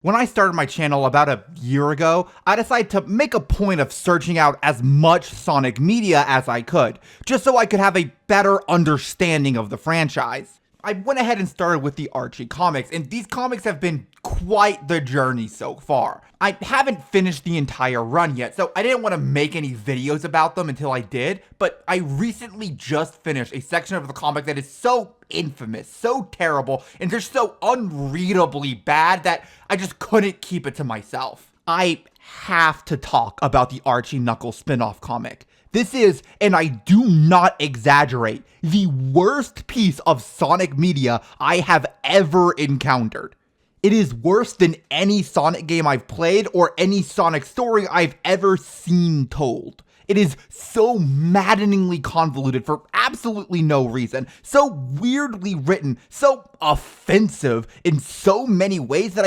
When I started my channel about a year ago, I decided to make a point of searching out as much Sonic media as I could, just so I could have a better understanding of the franchise. I went ahead and started with the Archie comics, and these comics have been quite the journey so far. I haven't finished the entire run yet, so I didn't want to make any videos about them until I did, but I recently just finished a section of the comic that is so infamous, so terrible, and just so unreadably bad that I just couldn't keep it to myself. I have to talk about the Archie Knuckles spin-off comic. This is, and I do not exaggerate, the worst piece of Sonic media I have ever encountered. It is worse than any Sonic game I've played or any Sonic story I've ever seen told. It is so maddeningly convoluted for absolutely no reason, so weirdly written, so offensive in so many ways that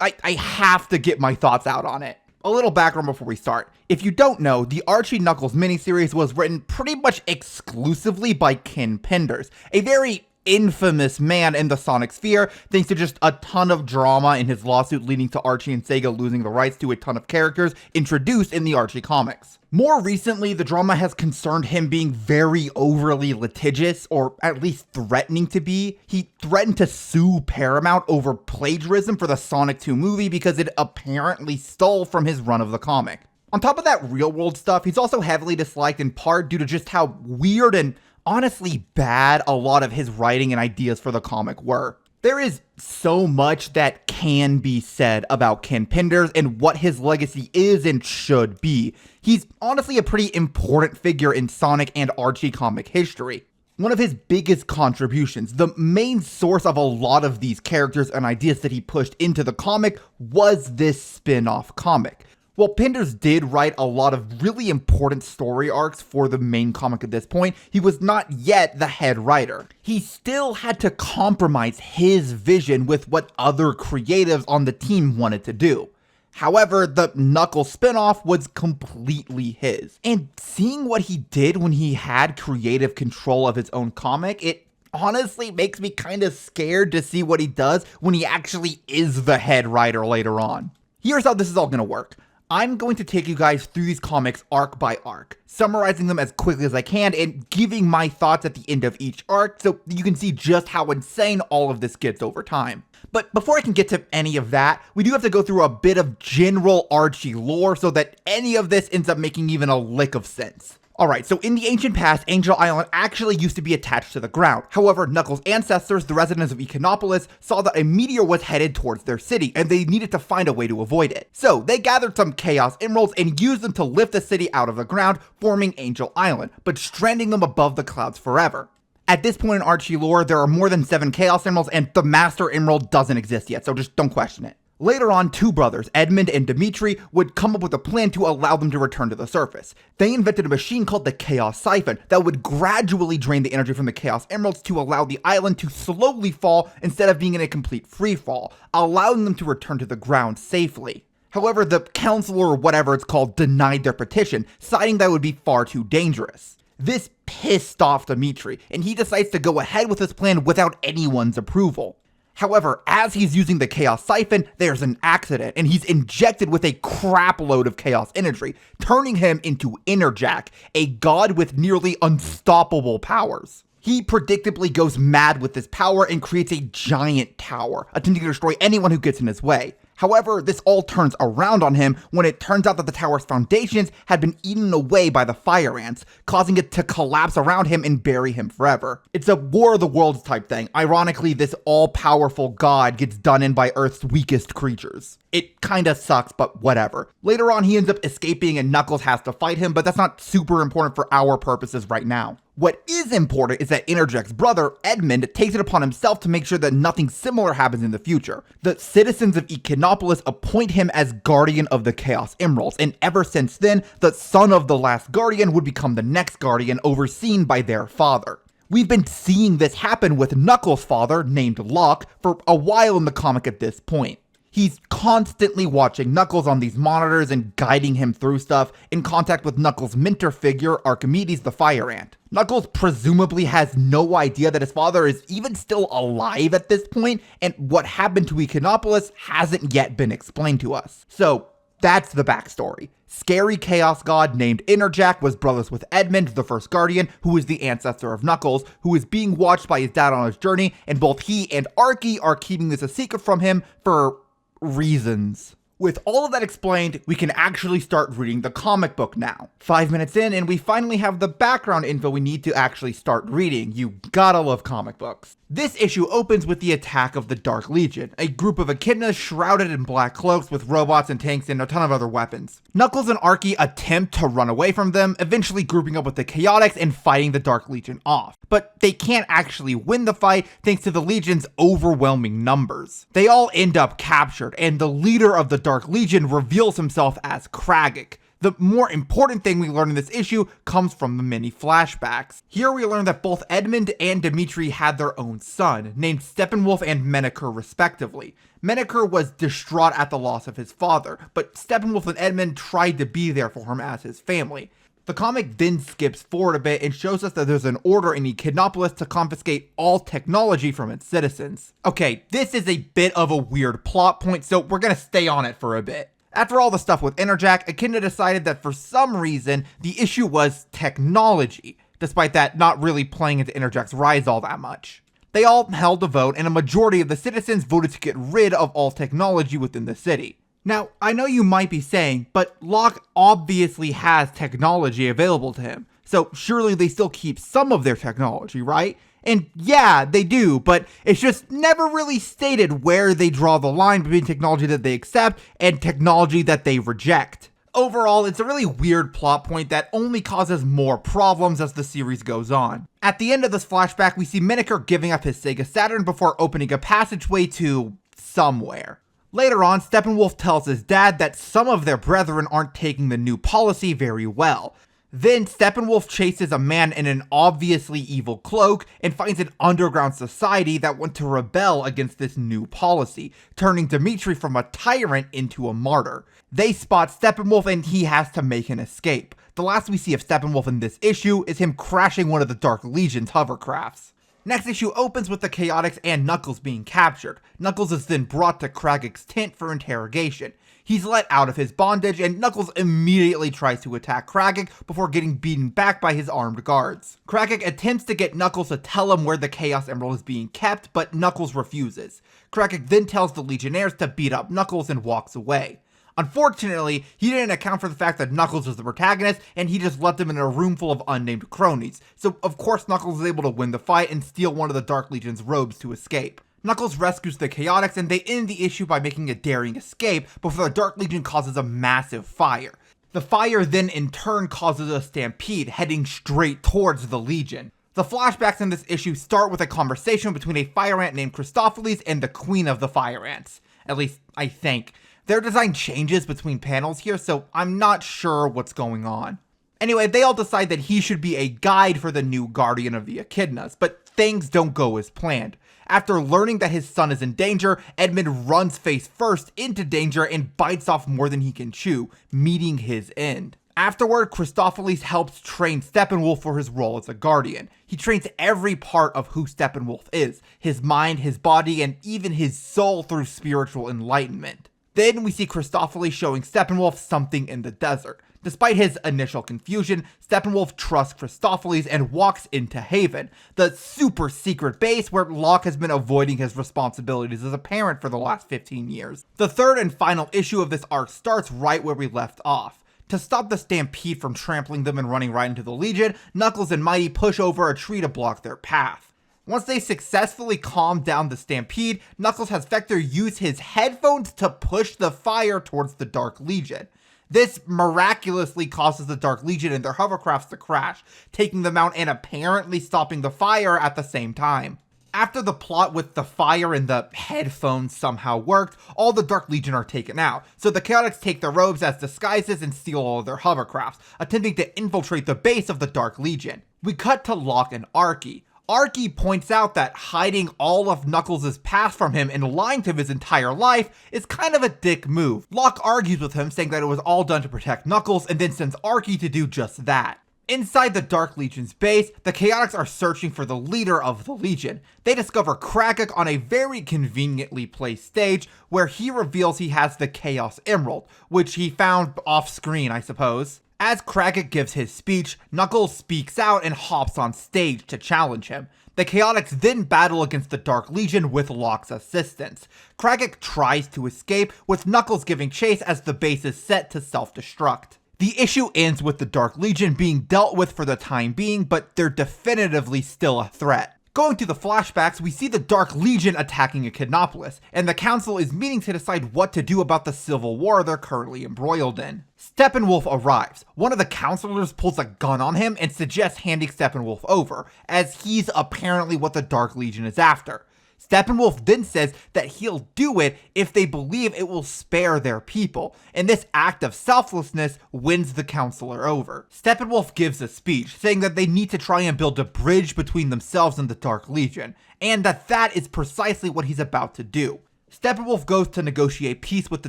I have to get my thoughts out on it. A little background before we start. If you don't know, the Archie Knuckles miniseries was written pretty much exclusively by Ken Penders, a very infamous man in the Sonic sphere, thanks to just a ton of drama in his lawsuit leading to Archie and Sega losing the rights to a ton of characters introduced in the Archie comics. More recently, the drama has concerned him being very overly litigious, or at least threatening to be. He threatened to sue Paramount over plagiarism for the Sonic 2 movie because it apparently stole from his run of the comic. On top of that real-world stuff, he's also heavily disliked in part due to just how weird and honestly bad a lot of his writing and ideas for the comic were. There is so much that can be said about Ken Penders and what his legacy is and should be. He's honestly a pretty important figure in Sonic and Archie comic history. One of his biggest contributions, the main source of a lot of these characters and ideas that he pushed into the comic, was this spin-off comic. While Penders did write a lot of really important story arcs for the main comic at this point, he was not yet the head writer. He still had to compromise his vision with what other creatives on the team wanted to do. However, the Knuckles spinoff was completely his. And seeing what he did when he had creative control of his own comic, it honestly makes me kind of scared to see what he does when he actually is the head writer later on. Here's how this is all gonna work. I'm going to take you guys through these comics arc by arc, summarizing them as quickly as I can and giving my thoughts at the end of each arc so you can see just how insane all of this gets over time. But before I can get to any of that, we do have to go through a bit of general Archie lore so that any of this ends up making even a lick of sense. Alright, so in the ancient past, Angel Island actually used to be attached to the ground. However, Knuckles' ancestors, the residents of Econopolis, saw that a meteor was headed towards their city, and they needed to find a way to avoid it. So, they gathered some Chaos Emeralds and used them to lift the city out of the ground, forming Angel Island, but stranding them above the clouds forever. At this point in Archie lore, there are more than 7 Chaos Emeralds, and the Master Emerald doesn't exist yet, so just don't question it. Later on, two brothers, Edmund and Dimitri, would come up with a plan to allow them to return to the surface. They invented a machine called the Chaos Siphon that would gradually drain the energy from the Chaos Emeralds to allow the island to slowly fall instead of being in a complete free fall, allowing them to return to the ground safely. However, the council or whatever it's called denied their petition, citing that it would be far too dangerous. This pissed off Dimitri, and he decides to go ahead with his plan without anyone's approval. However, as he's using the Chaos Siphon, there's an accident, and he's injected with a crap load of Chaos energy, turning him into Enerjack, a god with nearly unstoppable powers. He predictably goes mad with this power and creates a giant tower, attempting to destroy anyone who gets in his way. However, this all turns around on him when it turns out that the tower's foundations had been eaten away by the fire ants, causing it to collapse around him and bury him forever. It's a War of the Worlds type thing. Ironically, this all-powerful god gets done in by Earth's weakest creatures. It kinda sucks, but whatever. Later on, he ends up escaping and Knuckles has to fight him, but that's not super important for our purposes right now. What is important is that Enerjack's brother, Edmund, takes it upon himself to make sure that nothing similar happens in the future. The citizens of Econopolis appoint him as Guardian of the Chaos Emeralds, and ever since then, the son of the last Guardian would become the next Guardian, overseen by their father. We've been seeing this happen with Knuckles' father, named Locke, for a while in the comic at this point. He's constantly watching Knuckles on these monitors and guiding him through stuff, in contact with Knuckles' mentor figure, Archimedes the Fire Ant. Knuckles presumably has no idea that his father is even still alive at this point, and what happened to Echinopolis hasn't yet been explained to us. So that's the backstory. Scary Chaos God named Interjack was brothers with Edmund, the first Guardian, who is the ancestor of Knuckles, who is being watched by his dad on his journey, and both he and Archie are keeping this a secret from him for reasons. With all of that explained, we can actually start reading the comic book now. 5 minutes in, and we finally have the background info we need to actually start reading. You gotta love comic books. This issue opens with the attack of the Dark Legion, a group of echidnas shrouded in black cloaks with robots and tanks and a ton of other weapons. Knuckles and Archie attempt to run away from them, eventually grouping up with the Chaotix and fighting the Dark Legion off. But they can't actually win the fight thanks to the Legion's overwhelming numbers. They all end up captured, and the leader of the Dark Legion reveals himself as Kragic. The more important thing we learn in this issue comes from the many flashbacks. Here we learn that both Edmund and Dimitri had their own son, named Steppenwolf and Menaker respectively. Menaker was distraught at the loss of his father, but Steppenwolf and Edmund tried to be there for him as his family. The comic then skips forward a bit and shows us that there's an order in Echidnopolis to confiscate all technology from its citizens. Okay, this is a bit of a weird plot point, so we're gonna stay on it for a bit. After all the stuff with Interjack, Echidna decided that for some reason, the issue was technology, despite that not really playing into Interjack's rise all that much. They all held a vote, and a majority of the citizens voted to get rid of all technology within the city. Now, I know you might be saying, but Locke obviously has technology available to him, so surely they still keep some of their technology, right? And yeah, they do, but it's just never really stated where they draw the line between technology that they accept and technology that they reject. Overall, it's a really weird plot point that only causes more problems as the series goes on. At the end of this flashback, we see Menaker giving up his Sega Saturn before opening a passageway to somewhere. Later on, Steppenwolf tells his dad that some of their brethren aren't taking the new policy very well. Then Steppenwolf chases a man in an obviously evil cloak and finds an underground society that want to rebel against this new policy, turning Dimitri from a tyrant into a martyr. They spot Steppenwolf and he has to make an escape. The last we see of Steppenwolf in this issue is him crashing one of the Dark Legion's hovercrafts. Next issue opens with the Chaotix and Knuckles being captured. Knuckles is then brought to Kragic's tent for interrogation. He's let out of his bondage, and Knuckles immediately tries to attack Kragic before getting beaten back by his armed guards. Kragic attempts to get Knuckles to tell him where the Chaos Emerald is being kept, but Knuckles refuses. Kragic then tells the Legionnaires to beat up Knuckles and walks away. Unfortunately, he didn't account for the fact that Knuckles was the protagonist, and he just left him in a room full of unnamed cronies, so of course Knuckles is able to win the fight and steal one of the Dark Legion's robes to escape. Knuckles rescues the Chaotix, and they end the issue by making a daring escape before the Dark Legion causes a massive fire. The fire then in turn causes a stampede heading straight towards the Legion. The flashbacks in this issue start with a conversation between a fire ant named Christopheles and the Queen of the Fire Ants. At least, I think. Their design changes between panels here, so I'm not sure what's going on. Anyway, they all decide that he should be a guide for the new Guardian of the Echidnas, but things don't go as planned. After learning that his son is in danger, Edmund runs face first into danger and bites off more than he can chew, meeting his end. Afterward, Christopheles helps train Steppenwolf for his role as a Guardian. He trains every part of who Steppenwolf is, his mind, his body, and even his soul through spiritual enlightenment. Then we see Christopheles showing Steppenwolf something in the desert. Despite his initial confusion, Steppenwolf trusts Christopheles and walks into Haven, the super secret base where Locke has been avoiding his responsibilities as a parent for the last 15 years. The third and final issue of this arc starts right where we left off. To stop the stampede from trampling them and running right into the Legion, Knuckles and Mighty push over a tree to block their path. Once they successfully calm down the stampede, Knuckles has Vector use his headphones to push the fire towards the Dark Legion. This miraculously causes the Dark Legion and their hovercrafts to crash, taking them out and apparently stopping the fire at the same time. After the plot with the fire and the headphones somehow worked, all the Dark Legion are taken out, so the Chaotix take their robes as disguises and steal all of their hovercrafts, attempting to infiltrate the base of the Dark Legion. We cut to Locke and Archie. Archie points out that hiding all of Knuckles' past from him and lying to him his entire life is kind of a dick move. Locke argues with him, saying that it was all done to protect Knuckles, and then sends Archie to do just that. Inside the Dark Legion's base, the Chaotix are searching for the leader of the Legion. They discover Kragik on a very conveniently placed stage where he reveals he has the Chaos Emerald, which he found off screen, I suppose. As Kragik gives his speech, Knuckles speaks out and hops on stage to challenge him. The Chaotix then battle against the Dark Legion with Locke's assistance. Kragik tries to escape, with Knuckles giving chase as the base is set to self-destruct. The issue ends with the Dark Legion being dealt with for the time being, but they're definitively still a threat. Going to the flashbacks, we see the Dark Legion attacking Echidnopolis, and the Council is meeting to decide what to do about the civil war they're currently embroiled in. Steppenwolf arrives. One of the counselors pulls a gun on him and suggests handing Steppenwolf over, as he's apparently what the Dark Legion is after. Steppenwolf then says that he'll do it if they believe it will spare their people, and this act of selflessness wins the counselor over. Steppenwolf gives a speech saying that they need to try and build a bridge between themselves and the Dark Legion, and that is precisely what he's about to do. Steppenwolf goes to negotiate peace with the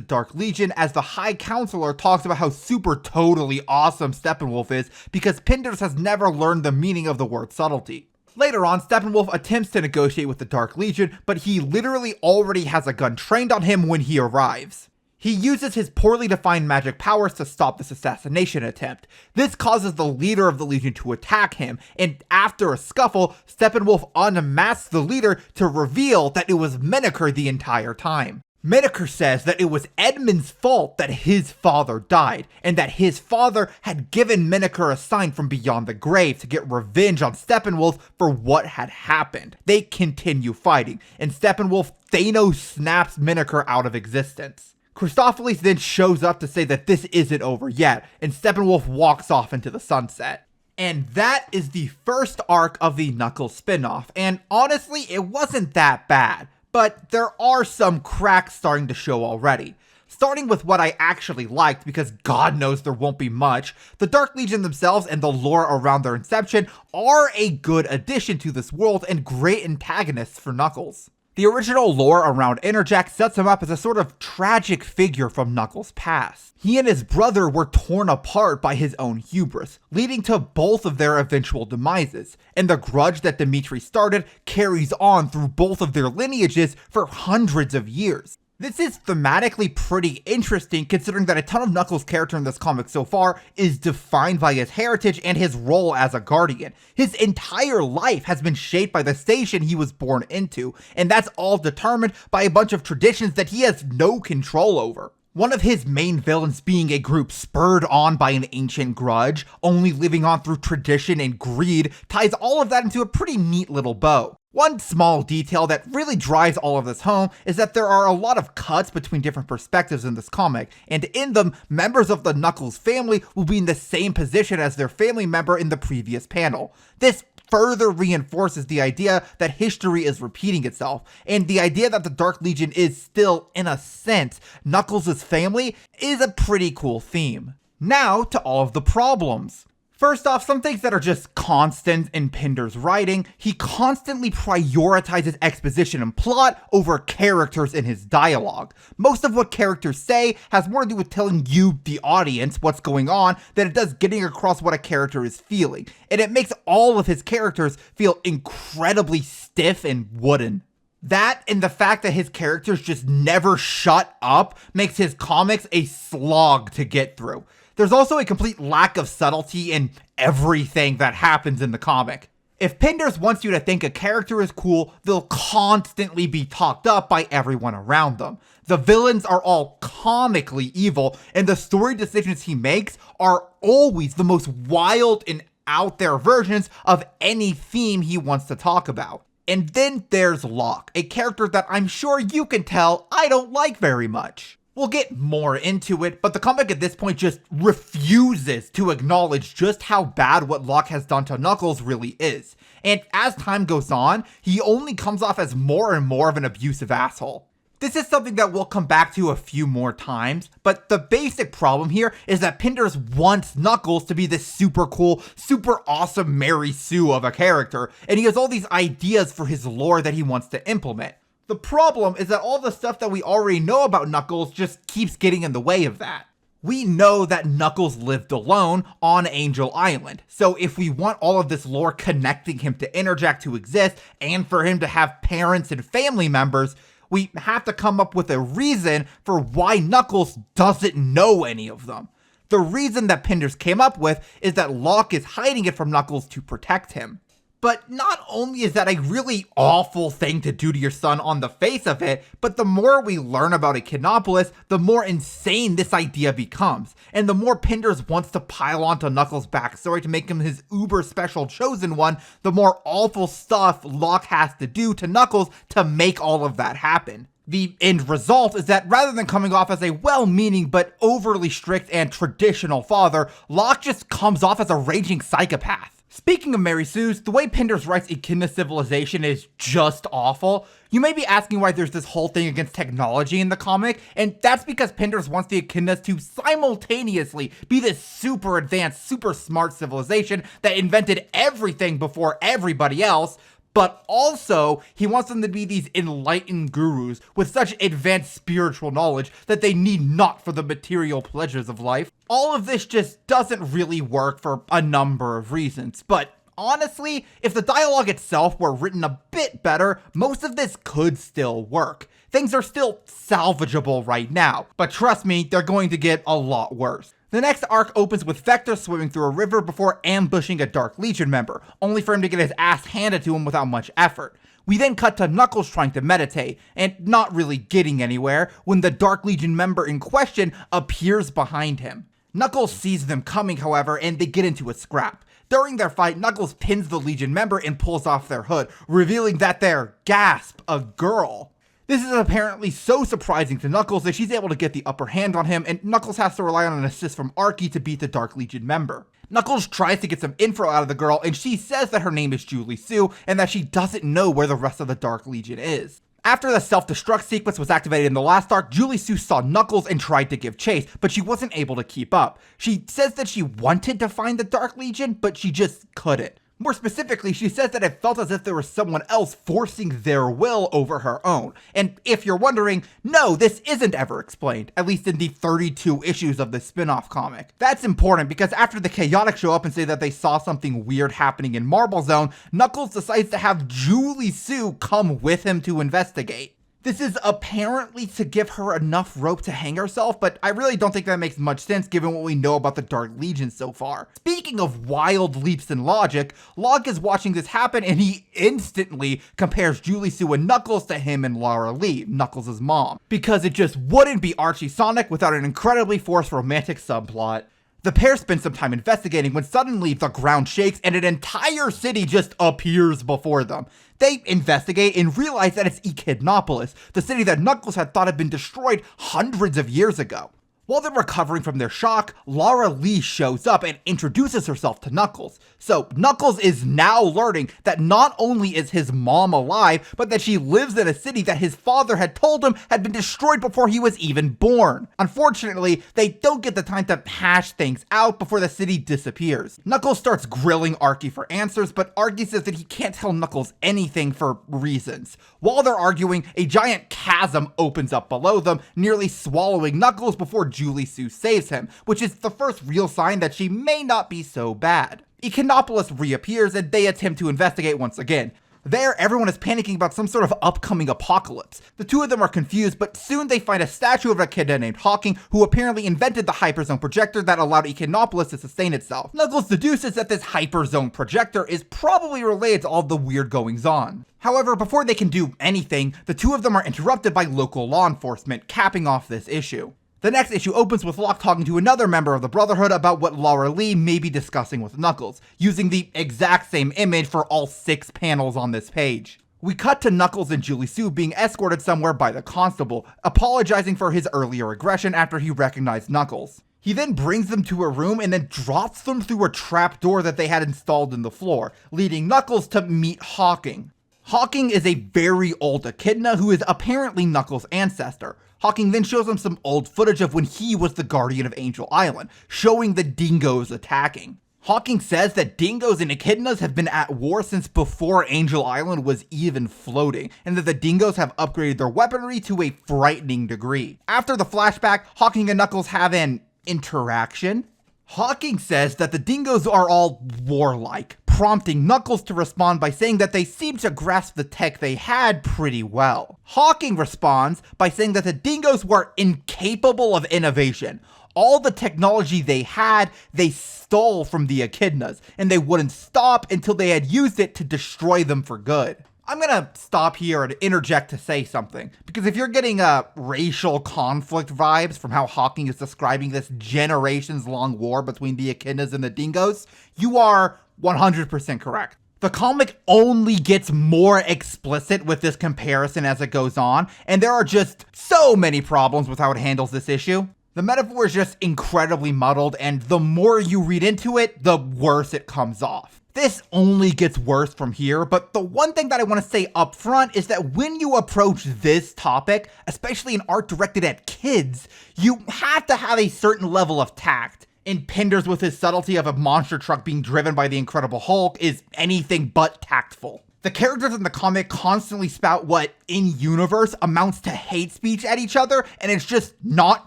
Dark Legion as the High Counselor talks about how super totally awesome Steppenwolf is because Pinders has never learned the meaning of the word subtlety. Later on, Steppenwolf attempts to negotiate with the Dark Legion, but he literally already has a gun trained on him when he arrives. He uses his poorly defined magic powers to stop this assassination attempt. This causes the leader of the Legion to attack him, and after a scuffle, Steppenwolf unmasks the leader to reveal that it was Miniker the entire time. Miniker says that it was Edmund's fault that his father died, and that his father had given Miniker a sign from beyond the grave to get revenge on Steppenwolf for what had happened. They continue fighting, and Steppenwolf Thanos snaps Miniker out of existence. Christopheles then shows up to say that this isn't over yet, and Steppenwolf walks off into the sunset. And that is the first arc of the Knuckles spinoff, and honestly, it wasn't that bad. But there are some cracks starting to show already. Starting with what I actually liked, because God knows there won't be much, the Dark Legion themselves and the lore around their inception are a good addition to this world and great antagonists for Knuckles. The original lore around Interjack sets him up as a sort of tragic figure from Knuckles' past. He and his brother were torn apart by his own hubris, leading to both of their eventual demises, and the grudge that Dimitri started carries on through both of their lineages for hundreds of years. This is thematically pretty interesting considering that a ton of Knuckles' character in this comic so far is defined by his heritage and his role as a guardian. His entire life has been shaped by the station he was born into, and that's all determined by a bunch of traditions that he has no control over. One of his main villains being a group spurred on by an ancient grudge, only living on through tradition and greed, ties all of that into a pretty neat little bow. One small detail that really drives all of this home is that there are a lot of cuts between different perspectives in this comic, and in them, members of the Knuckles family will be in the same position as their family member in the previous panel. This further reinforces the idea that history is repeating itself, and the idea that the Dark Legion is still, in a sense, Knuckles' family is a pretty cool theme. Now to all of the problems. First off, some things that are just constant in Pinder's writing. He constantly prioritizes exposition and plot over characters in his dialogue. Most of what characters say has more to do with telling you, the audience, what's going on than it does getting across what a character is feeling. And it makes all of his characters feel incredibly stiff and wooden. That and the fact that his characters just never shut up makes his comics a slog to get through. There's also a complete lack of subtlety in everything that happens in the comic. If Pinders wants you to think a character is cool, they'll constantly be talked up by everyone around them. The villains are all comically evil, and the story decisions he makes are always the most wild and out there versions of any theme he wants to talk about. And then there's Locke, a character that I'm sure you can tell I don't like very much. We'll get more into it, but the comic at this point just refuses to acknowledge just how bad what Locke has done to Knuckles really is. And as time goes on, he only comes off as more and more of an abusive asshole. This is something that we'll come back to a few more times, but the basic problem here is that Pinders wants Knuckles to be this super cool, super awesome Mary Sue of a character, and he has all these ideas for his lore that he wants to implement. The problem is that all the stuff that we already know about Knuckles just keeps getting in the way of that. We know that Knuckles lived alone on Angel Island, so if we want all of this lore connecting him to Interjack to exist, and for him to have parents and family members, we have to come up with a reason for why Knuckles doesn't know any of them. The reason that Pinders came up with is that Locke is hiding it from Knuckles to protect him. But not only is that a really awful thing to do to your son on the face of it, but the more we learn about Echinopolis, the more insane this idea becomes. And the more Pinders wants to pile onto Knuckles' backstory to make him his uber special chosen one, the more awful stuff Locke has to do to Knuckles to make all of that happen. The end result is that rather than coming off as a well-meaning but overly strict and traditional father, Locke just comes off as a raging psychopath. Speaking of Mary Sue's, the way Pinders writes Echidna Civilization is just awful. You may be asking why there's this whole thing against technology in the comic, and that's because Pinders wants the Echidnas to simultaneously be this super advanced, super smart civilization that invented everything before everybody else, but also he wants them to be these enlightened gurus with such advanced spiritual knowledge that they need not for the material pleasures of life. All of this just doesn't really work for a number of reasons, but honestly, if the dialogue itself were written a bit better, most of this could still work. Things are still salvageable right now, but trust me, they're going to get a lot worse. The next arc opens with Vector swimming through a river before ambushing a Dark Legion member, only for him to get his ass handed to him without much effort. We then cut to Knuckles trying to meditate, and not really getting anywhere, when the Dark Legion member in question appears behind him. Knuckles sees them coming, however, and they get into a scrap. During their fight, Knuckles pins the Legion member and pulls off their hood, revealing that they're, gasp, a girl. This is apparently so surprising to Knuckles that she's able to get the upper hand on him, and Knuckles has to rely on an assist from Archie to beat the Dark Legion member. Knuckles tries to get some info out of the girl, and she says that her name is Julie Sue, and that she doesn't know where the rest of the Dark Legion is. After the self-destruct sequence was activated in the last arc, Julie Sue saw Knuckles and tried to give chase, but she wasn't able to keep up. She says that she wanted to find the Dark Legion, but she just couldn't. More specifically, she says that it felt as if there was someone else forcing their will over her own. And if you're wondering, no, this isn't ever explained, at least in the 32 issues of the spin-off comic. That's important because after the Chaotic show up and say that they saw something weird happening in Marble Zone, Knuckles decides to have Julie Sue come with him to investigate. This is apparently to give her enough rope to hang herself, but I really don't think that makes much sense given what we know about the Dark Legion so far. Speaking of wild leaps in logic, Locke is watching this happen and he instantly compares Julie Sue and Knuckles to him and Laura Lee, Knuckles' mom, because it just wouldn't be Archie Sonic without an incredibly forced romantic subplot. The pair spend some time investigating when suddenly the ground shakes and an entire city just appears before them. They investigate and realize that it's Echidnopolis, the city that Knuckles had thought had been destroyed hundreds of years ago. While they're recovering from their shock, Laura Lee shows up and introduces herself to Knuckles. So Knuckles is now learning that not only is his mom alive, but that she lives in a city that his father had told him had been destroyed before he was even born. Unfortunately, they don't get the time to hash things out before the city disappears. Knuckles starts grilling Archie for answers, but Archie says that he can't tell Knuckles anything for reasons. While they're arguing, a giant chasm opens up below them, nearly swallowing Knuckles before Julie Sue saves him, which is the first real sign that she may not be so bad. Echinopolis reappears and they attempt to investigate once again. There, everyone is panicking about some sort of upcoming apocalypse. The two of them are confused, but soon they find a statue of a kid named Hawking, who apparently invented the hyperzone projector that allowed Echinopolis to sustain itself. Knuckles deduces that this hyperzone projector is probably related to all the weird goings-on. However, before they can do anything, the two of them are interrupted by local law enforcement, capping off this issue. The next issue opens with Locke talking to another member of the Brotherhood about what Laura Lee may be discussing with Knuckles, using the exact same image for all 6 panels on this page. We cut to Knuckles and Julie Sue being escorted somewhere by the constable, apologizing for his earlier aggression after he recognized Knuckles. He then brings them to a room and then drops them through a trapdoor that they had installed in the floor, leading Knuckles to meet Hawking. Hawking is a very old echidna who is apparently Knuckles' ancestor. Hawking then shows him some old footage of when he was the guardian of Angel Island, showing the dingoes attacking. Hawking says that dingoes and echidnas have been at war since before Angel Island was even floating, and that the dingoes have upgraded their weaponry to a frightening degree. After the flashback, Hawking and Knuckles have an interaction. Hawking says that the dingoes are all warlike, prompting Knuckles to respond by saying that they seem to grasp the tech they had pretty well. Hawking responds by saying that the dingoes were incapable of innovation. All the technology they had, they stole from the echidnas, and they wouldn't stop until they had used it to destroy them for good. I'm gonna stop here and interject to say something, because if you're getting racial conflict vibes from how Hawking is describing this generations-long war between the echidnas and the dingoes, you are 100% correct. The comic only gets more explicit with this comparison as it goes on, and there are just so many problems with how it handles this issue. The metaphor is just incredibly muddled, and the more you read into it, the worse it comes off. This only gets worse from here, but the one thing that I want to say up front is that when you approach this topic, especially in art directed at kids, you have to have a certain level of tact. And Penders with his subtlety of a monster truck being driven by the Incredible Hulk is anything but tactful. The characters in the comic constantly spout what, in universe, amounts to hate speech at each other, and it's just not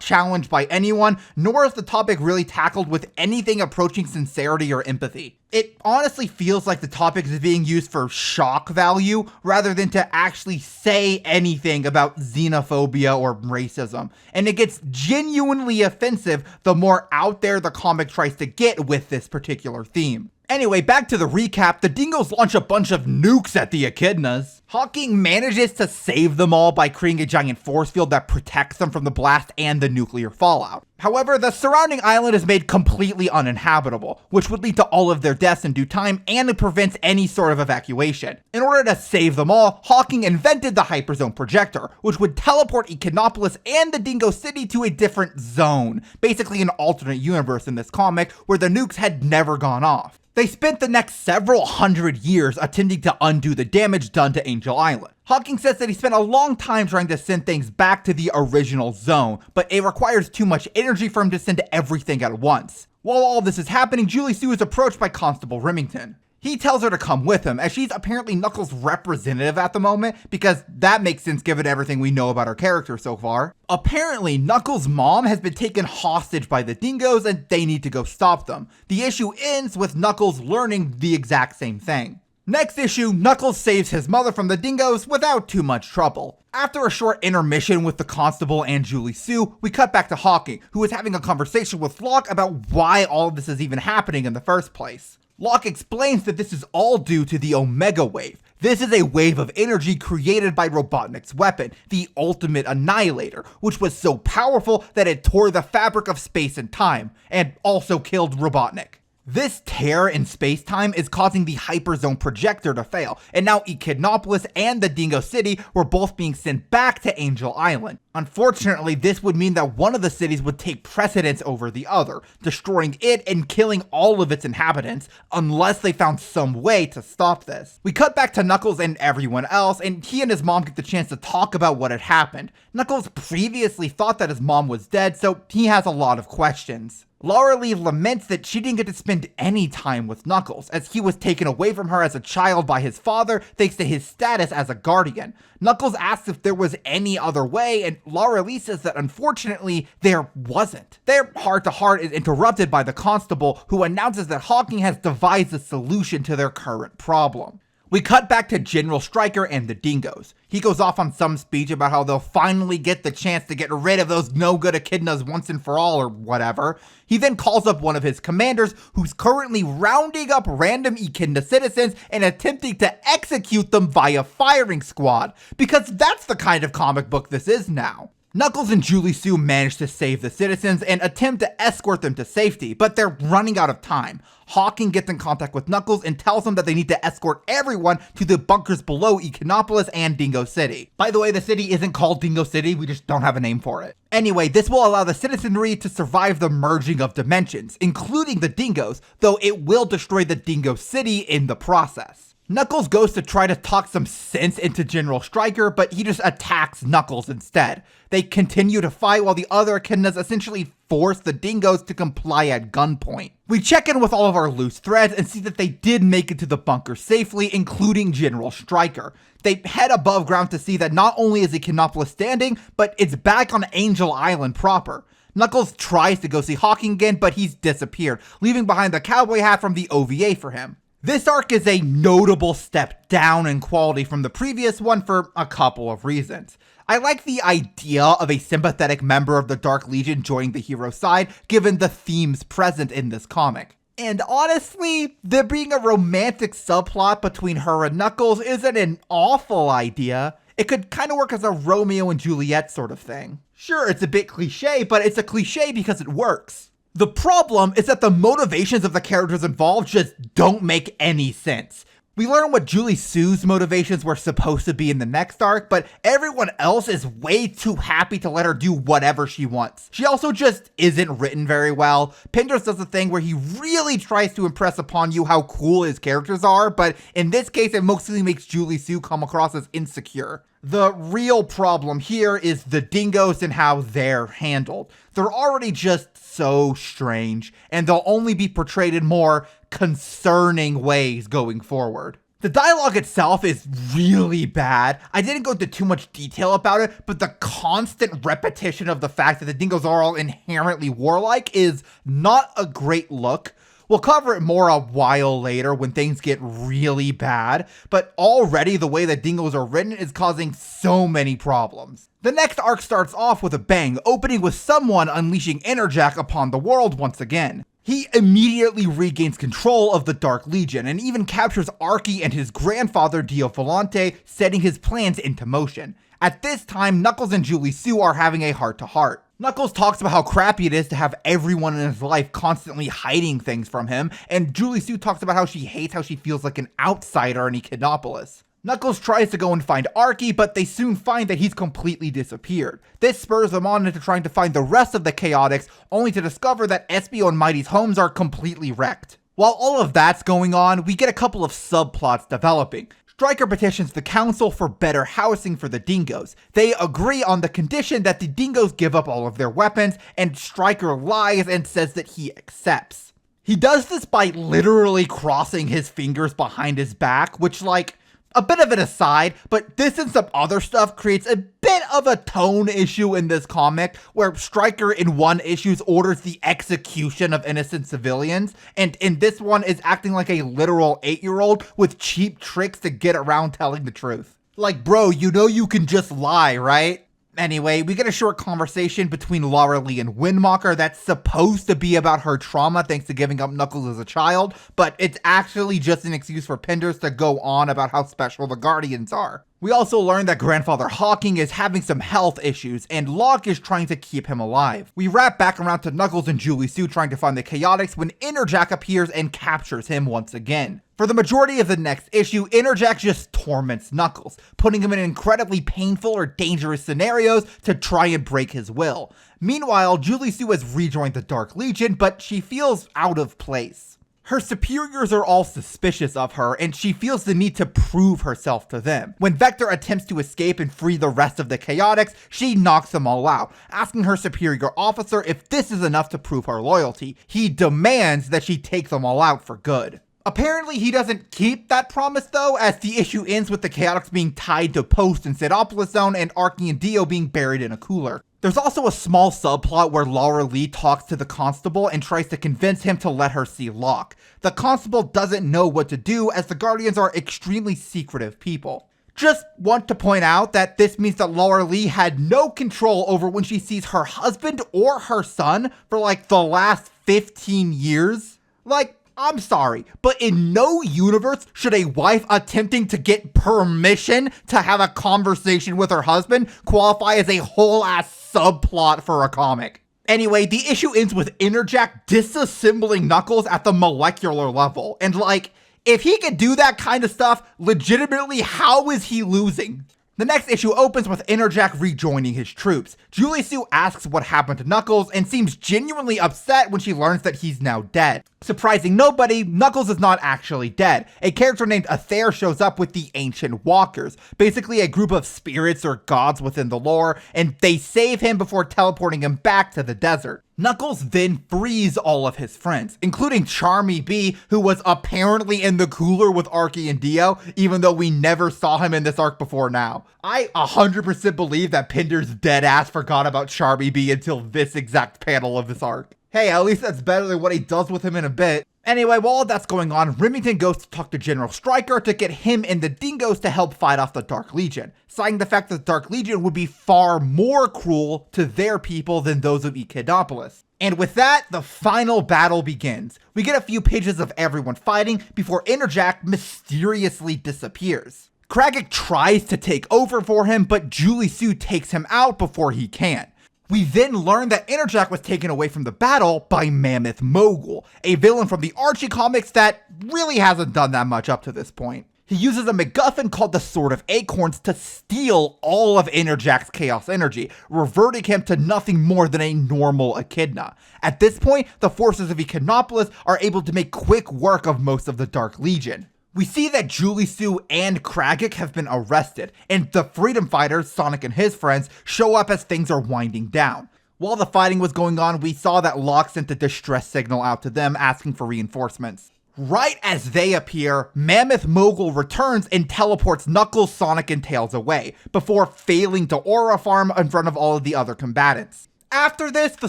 challenged by anyone, nor is the topic really tackled with anything approaching sincerity or empathy. It honestly feels like the topic is being used for shock value, rather than to actually say anything about xenophobia or racism. And it gets genuinely offensive the more out there the comic tries to get with this particular theme. Anyway, back to the recap, the dingoes launch a bunch of nukes at the echidnas. Hawking manages to save them all by creating a giant force field that protects them from the blast and the nuclear fallout. However, the surrounding island is made completely uninhabitable, which would lead to all of their deaths in due time, and it prevents any sort of evacuation. In order to save them all, Hawking invented the Hyperzone Projector, which would teleport Echidnopolis and the Dingo City to a different zone, basically an alternate universe in this comic where the nukes had never gone off. They spent the next several hundred years attempting to undo the damage done to Angel Island. Hawking says that he spent a long time trying to send things back to the original zone, but it requires too much energy for him to send everything at once. While all this is happening, Julie Sue is approached by Constable Remington. He tells her to come with him, as she's apparently Knuckles' representative at the moment, because that makes sense given everything we know about her character so far. Apparently, Knuckles' mom has been taken hostage by the dingoes and they need to go stop them. The issue ends with Knuckles learning the exact same thing. Next issue, Knuckles saves his mother from the dingoes without too much trouble. After a short intermission with the Constable and Julie Sue, we cut back to Hawking, who is having a conversation with Locke about why all of this is even happening in the first place. Locke explains that this is all due to the Omega Wave. This is a wave of energy created by Robotnik's weapon, the Ultimate Annihilator, which was so powerful that it tore the fabric of space and time, and also killed Robotnik. This tear in space-time is causing the Hyperzone Projector to fail, and now Echidnopolis and the Dingo City were both being sent back to Angel Island. Unfortunately, this would mean that one of the cities would take precedence over the other, destroying it and killing all of its inhabitants, unless they found some way to stop this. We cut back to Knuckles and everyone else, and he and his mom get the chance to talk about what had happened. Knuckles previously thought that his mom was dead, so he has a lot of questions. Laura Lee laments that she didn't get to spend any time with Knuckles, as he was taken away from her as a child by his father thanks to his status as a guardian. Knuckles asks if there was any other way, and Laura Lee says that unfortunately, there wasn't. Their heart-to-heart is interrupted by the Constable, who announces that Hawking has devised a solution to their current problem. We cut back to General Stryker and the dingoes. He goes off on some speech about how they'll finally get the chance to get rid of those no-good echidnas once and for all or whatever. He then calls up one of his commanders who's currently rounding up random echidna citizens and attempting to execute them via firing squad, because that's the kind of comic book this is now. Knuckles and Julie Sue manage to save the citizens and attempt to escort them to safety, but they're running out of time. Hawking gets in contact with Knuckles and tells them that they need to escort everyone to the bunkers below Echidnopolis and Dingo City. By the way, the city isn't called Dingo City, we just don't have a name for it. Anyway, this will allow the citizenry to survive the merging of dimensions, including the dingoes, though it will destroy the Dingo City in the process. Knuckles goes to try to talk some sense into General Stryker, but he just attacks Knuckles instead. They continue to fight while the other echidnas essentially force the dingoes to comply at gunpoint. We check in with all of our loose threads and see that they did make it to the bunker safely, including General Stryker. They head above ground to see that not only is Echidnopolis standing, but it's back on Angel Island proper. Knuckles tries to go see Hawking again, but he's disappeared, leaving behind the cowboy hat from the OVA for him. This arc is a notable step down in quality from the previous one for a couple of reasons. I like the idea of a sympathetic member of the Dark Legion joining the hero's side, given the themes present in this comic. And honestly, there being a romantic subplot between her and Knuckles isn't an awful idea. It could kind of work as a Romeo and Juliet sort of thing. Sure, it's a bit cliche, but it's a cliche because it works. The problem is that the motivations of the characters involved just don't make any sense. We learn what Julie Sue's motivations were supposed to be in the next arc, but everyone else is way too happy to let her do whatever she wants. She also just isn't written very well. Pinterest does a thing where he really tries to impress upon you how cool his characters are, but in this case it mostly makes Julie Sue come across as insecure. The real problem here is the dingoes and how they're handled. They're already just so strange, and they'll only be portrayed in more concerning ways going forward. The dialogue itself is really bad. I didn't go into too much detail about it, but the constant repetition of the fact that the dingoes are all inherently warlike is not a great look. We'll cover it more a while later when things get really bad, but already the way that dingoes are written is causing so many problems. The next arc starts off with a bang, opening with someone unleashing Enerjack upon the world once again. He immediately regains control of the Dark Legion and even captures Archie and his grandfather Dio Volante, setting his plans into motion. At this time, Knuckles and Julie Sue are having a heart-to-heart. Knuckles talks about how crappy it is to have everyone in his life constantly hiding things from him, and Julie Sue talks about how she hates how she feels like an outsider in Echidnopolis. Knuckles tries to go and find Archie, but they soon find that he's completely disappeared. This spurs them on into trying to find the rest of the Chaotix, only to discover that Espio and Mighty's homes are completely wrecked. While all of that's going on, we get a couple of subplots developing. Stryker petitions the council for better housing for the dingoes. They agree on the condition that the dingoes give up all of their weapons, and Stryker lies and says that he accepts. He does this by literally crossing his fingers behind his back, which, like, a bit of an aside, but this and some other stuff creates a bit of a tone issue in this comic, where Stryker in one issue orders the execution of innocent civilians, and in this one is acting like a literal 8-year-old with cheap tricks to get around telling the truth. Like, bro, you know you can just lie, right? Anyway, we get a short conversation between Laura Lee and Windwalker that's supposed to be about her trauma thanks to giving up Knuckles as a child, but it's actually just an excuse for Penders to go on about how special the Guardians are. We also learn that Grandfather Hawking is having some health issues, and Locke is trying to keep him alive. We wrap back around to Knuckles and Julie Sue trying to find the Chaotix when Enerjack appears and captures him once again. For the majority of the next issue, Enerjack just torments Knuckles, putting him in incredibly painful or dangerous scenarios to try and break his will. Meanwhile, Julie Sue has rejoined the Dark Legion, but she feels out of place. Her superiors are all suspicious of her, and she feels the need to prove herself to them. When Vector attempts to escape and free the rest of the Chaotix, she knocks them all out, asking her superior officer if this is enough to prove her loyalty. He demands that she take them all out for good. Apparently he doesn't keep that promise though, as the issue ends with the Chaotix being tied to posts in Sidopolis Zone and Archie and Dio being buried in a cooler. There's also a small subplot where Laura Lee talks to the constable and tries to convince him to let her see Locke. The constable doesn't know what to do as the Guardians are extremely secretive people. Just want to point out that this means that Laura Lee had no control over when she sees her husband or her son for like the last 15 years. Like, I'm sorry, but in no universe should a wife attempting to get permission to have a conversation with her husband qualify as a whole ass subplot for a comic. Anyway, the issue ends with Enerjack disassembling Knuckles at the molecular level. And like, if he could do that kind of stuff, legitimately, how is he losing? The next issue opens with Interjack rejoining his troops. Julie Sue asks what happened to Knuckles and seems genuinely upset when she learns that he's now dead. Surprising nobody, Knuckles is not actually dead. A character named Athair shows up with the Ancient Walkers, basically a group of spirits or gods within the lore, and they save him before teleporting him back to the desert. Knuckles then frees all of his friends, including Charmy B, who was apparently in the cooler with Archie and Dio, even though we never saw him in this arc before now. I 100% believe that Pinder's dead ass forgot about Charmy B until this exact panel of this arc. Hey, at least that's better than what he does with him in a bit. Anyway, while all that's going on, Remington goes to talk to General Stryker to get him and the Dingoes to help fight off the Dark Legion, citing the fact that the Dark Legion would be far more cruel to their people than those of Echidnopolis. And with that, the final battle begins. We get a few pages of everyone fighting before Interjack mysteriously disappears. Kragic tries to take over for him, but Julie Sue takes him out before he can. We then learn that Interjack was taken away from the battle by Mammoth Mogul, a villain from the Archie comics that really hasn't done that much up to this point. He uses a MacGuffin called the Sword of Acorns to steal all of Interjack's chaos energy, reverting him to nothing more than a normal Echidna. At this point, the forces of Echidnopolis are able to make quick work of most of the Dark Legion. We see that Julie Sue and Kragic have been arrested, and the Freedom Fighters, Sonic and his friends, show up as things are winding down. While the fighting was going on, we saw that Locke sent a distress signal out to them asking for reinforcements. Right as they appear, Mammoth Mogul returns and teleports Knuckles, Sonic, and Tails away, before failing to aura farm in front of all of the other combatants. After this, the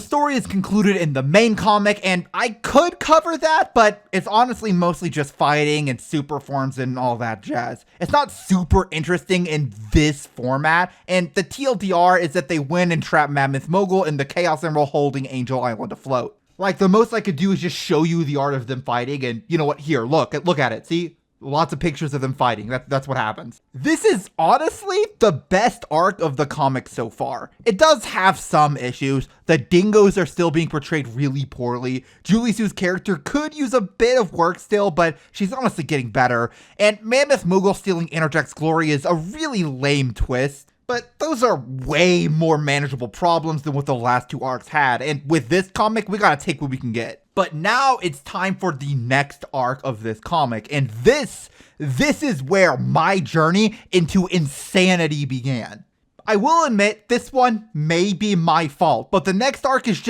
story is concluded in the main comic, and I could cover that, but it's honestly mostly just fighting and super forms and all that jazz. It's not super interesting in this format, and the TLDR is that they win and trap Mammoth Mogul in the Chaos Emerald holding Angel Island afloat. Like, the most I could do is just show you the art of them fighting, and you know what, here, look at it, see? Lots of pictures of them fighting. That's what happens. This is honestly the best arc of the comic so far. It does have some issues. The Dingoes are still being portrayed really poorly. Julie Sue's character could use a bit of work still, but she's honestly getting better. And Mammoth Mogul stealing Interjack's glory is a really lame twist. But those are way more manageable problems than what the last two arcs had, and with this comic, we gotta take what we can get. But now it's time for the next arc of this comic, and this is where my journey into insanity began. I will admit, this one may be my fault, but the next arc is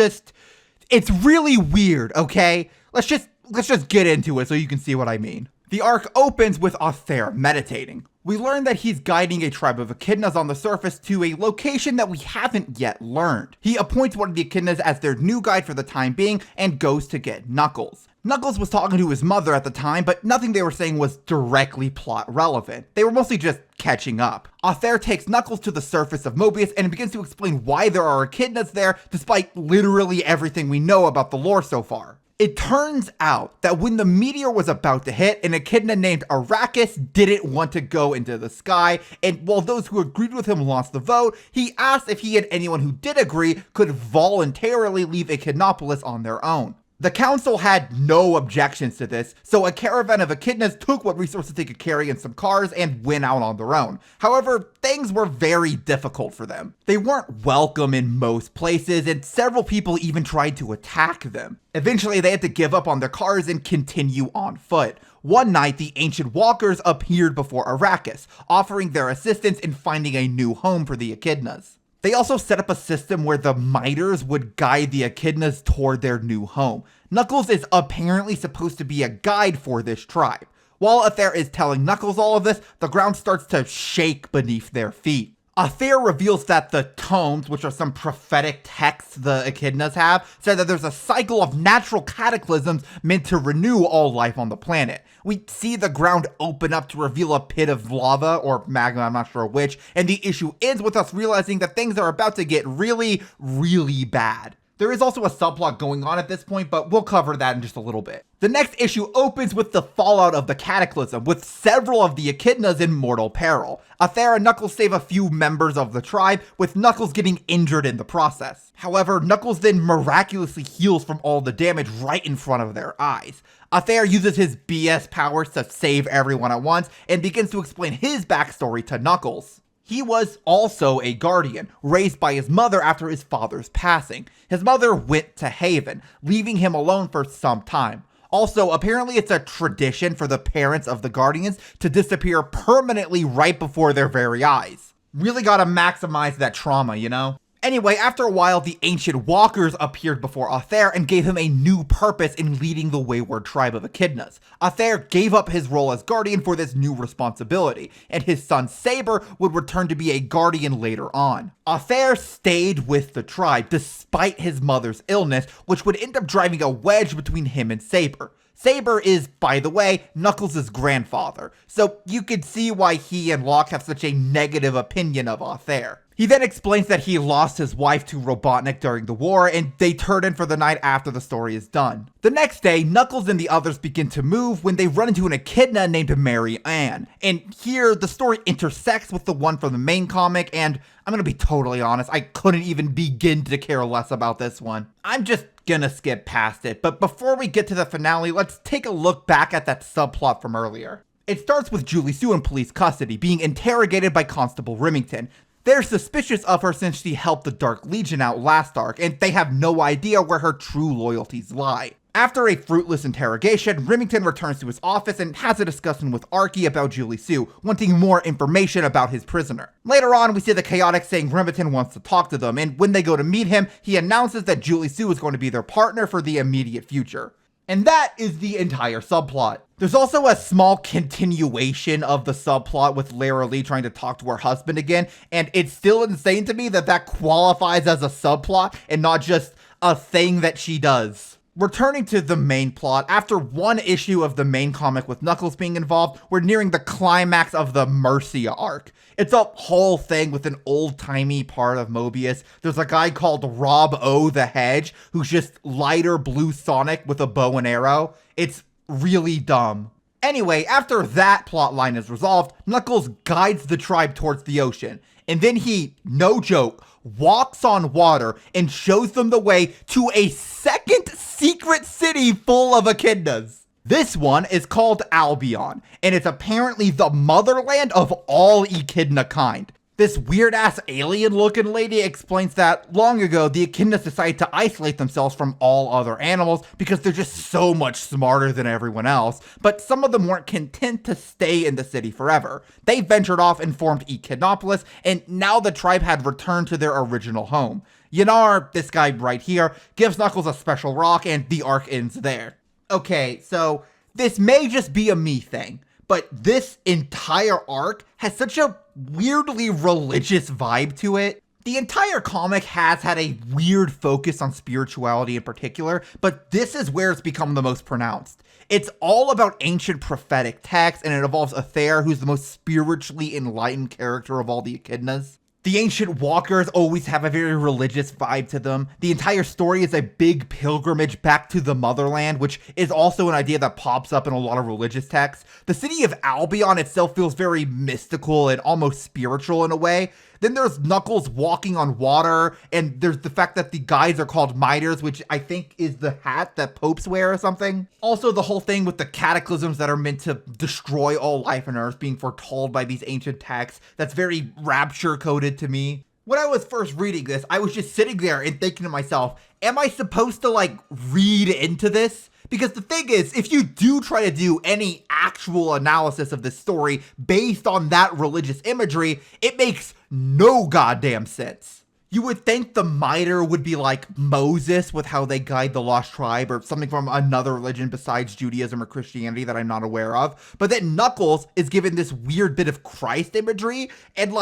it's really weird, okay? Let's just get into it so you can see what I mean. The arc opens with Athair meditating. We learn that he's guiding a tribe of echidnas on the surface to a location that we haven't yet learned. He appoints one of the echidnas as their new guide for the time being and goes to get Knuckles. Knuckles was talking to his mother at the time, but nothing they were saying was directly plot relevant. They were mostly just catching up. Athair takes Knuckles to the surface of Mobius and begins to explain why there are echidnas there, despite literally everything we know about the lore so far. It turns out that when the meteor was about to hit, an echidna named Arrakis didn't want to go into the sky, and while those who agreed with him lost the vote, he asked if he and anyone who did agree could voluntarily leave Echidnopolis on their own. The council had no objections to this, so a caravan of echidnas took what resources they could carry in some cars and went out on their own. However, things were very difficult for them. They weren't welcome in most places, and several people even tried to attack them. Eventually, they had to give up on their cars and continue on foot. One night, the Ancient Walkers appeared before Arrakis, offering their assistance in finding a new home for the echidnas. They also set up a system where the Miters would guide the echidnas toward their new home. Knuckles is apparently supposed to be a guide for this tribe. While Athair is telling Knuckles all of this, the ground starts to shake beneath their feet. Athair reveals that the tomes, which are some prophetic texts the echidnas have, say that there's a cycle of natural cataclysms meant to renew all life on the planet. We see the ground open up to reveal a pit of lava, or magma, I'm not sure which, and the issue ends with us realizing that things are about to get really, really bad. There is also a subplot going on at this point, but we'll cover that in just a little bit. The next issue opens with the fallout of the cataclysm, with several of the echidnas in mortal peril. Athair and Knuckles save a few members of the tribe, with Knuckles getting injured in the process. However, Knuckles then miraculously heals from all the damage right in front of their eyes. Athair uses his BS powers to save everyone at once, and begins to explain his backstory to Knuckles. He was also a guardian, raised by his mother after his father's passing. His mother went to Haven, leaving him alone for some time. Also, apparently it's a tradition for the parents of the guardians to disappear permanently right before their very eyes. Really gotta maximize that trauma, you know? Anyway, after a while, the ancient walkers appeared before Othair and gave him a new purpose in leading the wayward tribe of echidnas. Othair gave up his role as guardian for this new responsibility, and his son Saber would return to be a guardian later on. Othair stayed with the tribe despite his mother's illness, which would end up driving a wedge between him and Saber. Saber is, by the way, Knuckles' grandfather, so you could see why he and Locke have such a negative opinion of Othair. He then explains that he lost his wife to Robotnik during the war, and they turn in for the night after the story is done. The next day, Knuckles and the others begin to move when they run into an echidna named Mary Ann. And here, the story intersects with the one from the main comic, and I'm gonna be totally honest, I couldn't even begin to care less about this one. I'm just gonna skip past it, but before we get to the finale, let's take a look back at that subplot from earlier. It starts with Julie Sue in police custody, being interrogated by Constable Remington. They're suspicious of her since she helped the Dark Legion out last arc, and they have no idea where her true loyalties lie. After a fruitless interrogation, Remington returns to his office and has a discussion with Archie about Julie Sue, wanting more information about his prisoner. Later on, we see the Chaotic saying Remington wants to talk to them, and when they go to meet him, he announces that Julie Sue is going to be their partner for the immediate future. And that is the entire subplot. There's also a small continuation of the subplot with Lara Lee trying to talk to her husband again, and it's still insane to me that that qualifies as a subplot and not just a thing that she does. Returning to the main plot, after one issue of the main comic with Knuckles being involved, we're nearing the climax of the Mercia arc. It's a whole thing with an old-timey part of Mobius. There's a guy called Rob O the Hedge, who's just lighter blue Sonic with a bow and arrow. It's really dumb. Anyway, after that plotline is resolved, Knuckles guides the tribe towards the ocean. And then he, no joke, walks on water and shows them the way to a second secret city full of echidnas. This one is called Albion, and it's apparently the motherland of all echidna kind. This weird-ass alien-looking lady explains that long ago, the echidnas decided to isolate themselves from all other animals because they're just so much smarter than everyone else, but some of them weren't content to stay in the city forever. They ventured off and formed Echidnopolis, and now the tribe had returned to their original home. Yanar, this guy right here, gives Knuckles a special rock, and the arc ends there. Okay, so this may just be a me thing, but this entire arc has such a weirdly religious vibe to it. The entire comic has had a weird focus on spirituality in particular, but this is where it's become the most pronounced. It's all about ancient prophetic texts, and it involves Othair, who's the most spiritually enlightened character of all the echidnas. The ancient walkers always have a very religious vibe to them. The entire story is a big pilgrimage back to the motherland, which is also an idea that pops up in a lot of religious texts. The city of Albion itself feels very mystical and almost spiritual in a way. Then there's Knuckles walking on water, and there's the fact that the guys are called miters, which I think is the hat that popes wear or something. Also, the whole thing with the cataclysms that are meant to destroy all life on Earth being foretold by these ancient texts. That's very rapture-coded to me. When I was first reading this, I was just sitting there and thinking to myself, am I supposed to, read into this? Because the thing is, if you do try to do any actual analysis of this story based on that religious imagery, it makes no goddamn sense. You would think the Miter would be like Moses with how they guide the lost tribe, or something from another religion besides Judaism or Christianity that I'm not aware of. But then Knuckles is given this weird bit of Christ imagery, and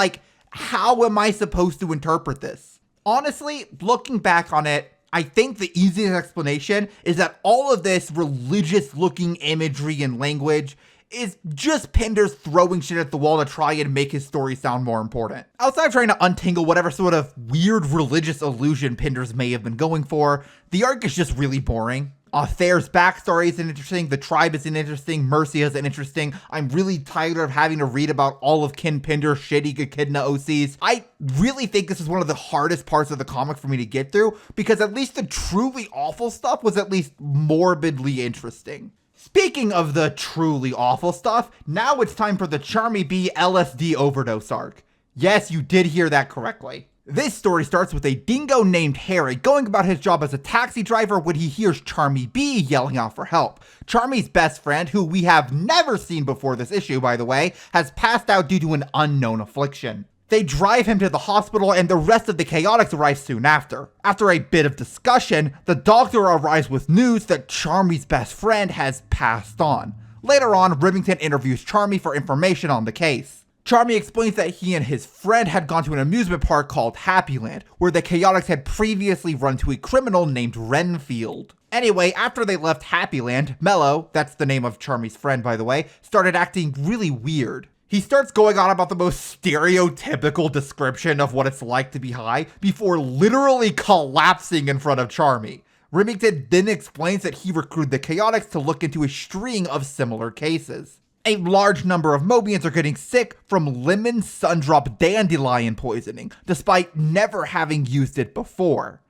how am I supposed to interpret this? Honestly, looking back on it, I think the easiest explanation is that all of this religious-looking imagery and language is just Pinder's throwing shit at the wall to try and make his story sound more important. Outside of trying to untangle whatever sort of weird religious illusion Pinder's may have been going for, the arc is just really boring. Othair's backstory isn't interesting, the tribe isn't interesting, Mercia isn't interesting. I'm really tired of having to read about all of Ken Pinder's shitty echidna OCs. I really think this is one of the hardest parts of the comic for me to get through, because at least the truly awful stuff was at least morbidly interesting. Speaking of the truly awful stuff, now it's time for the Charmy Bee LSD overdose arc. Yes, you did hear that correctly. This story starts with a dingo named Harry going about his job as a taxi driver when he hears Charmy B yelling out for help. Charmy's best friend, who we have never seen before this issue by the way, has passed out due to an unknown affliction. They drive him to the hospital and the rest of the Chaotix arrive soon after. After a bit of discussion, the doctor arrives with news that Charmy's best friend has passed on. Later on, Remington interviews Charmy for information on the case. Charmy explains that he and his friend had gone to an amusement park called Happyland, where the Chaotix had previously run into a criminal named Renfield. Anyway, after they left Happyland, Mello, that's the name of Charmy's friend by the way, started acting really weird. He starts going on about the most stereotypical description of what it's like to be high before literally collapsing in front of Charmy. Remington then explains that he recruited the Chaotix to look into a string of similar cases. A large number of Mobians are getting sick from lemon sundrop dandelion poisoning, despite never having used it before.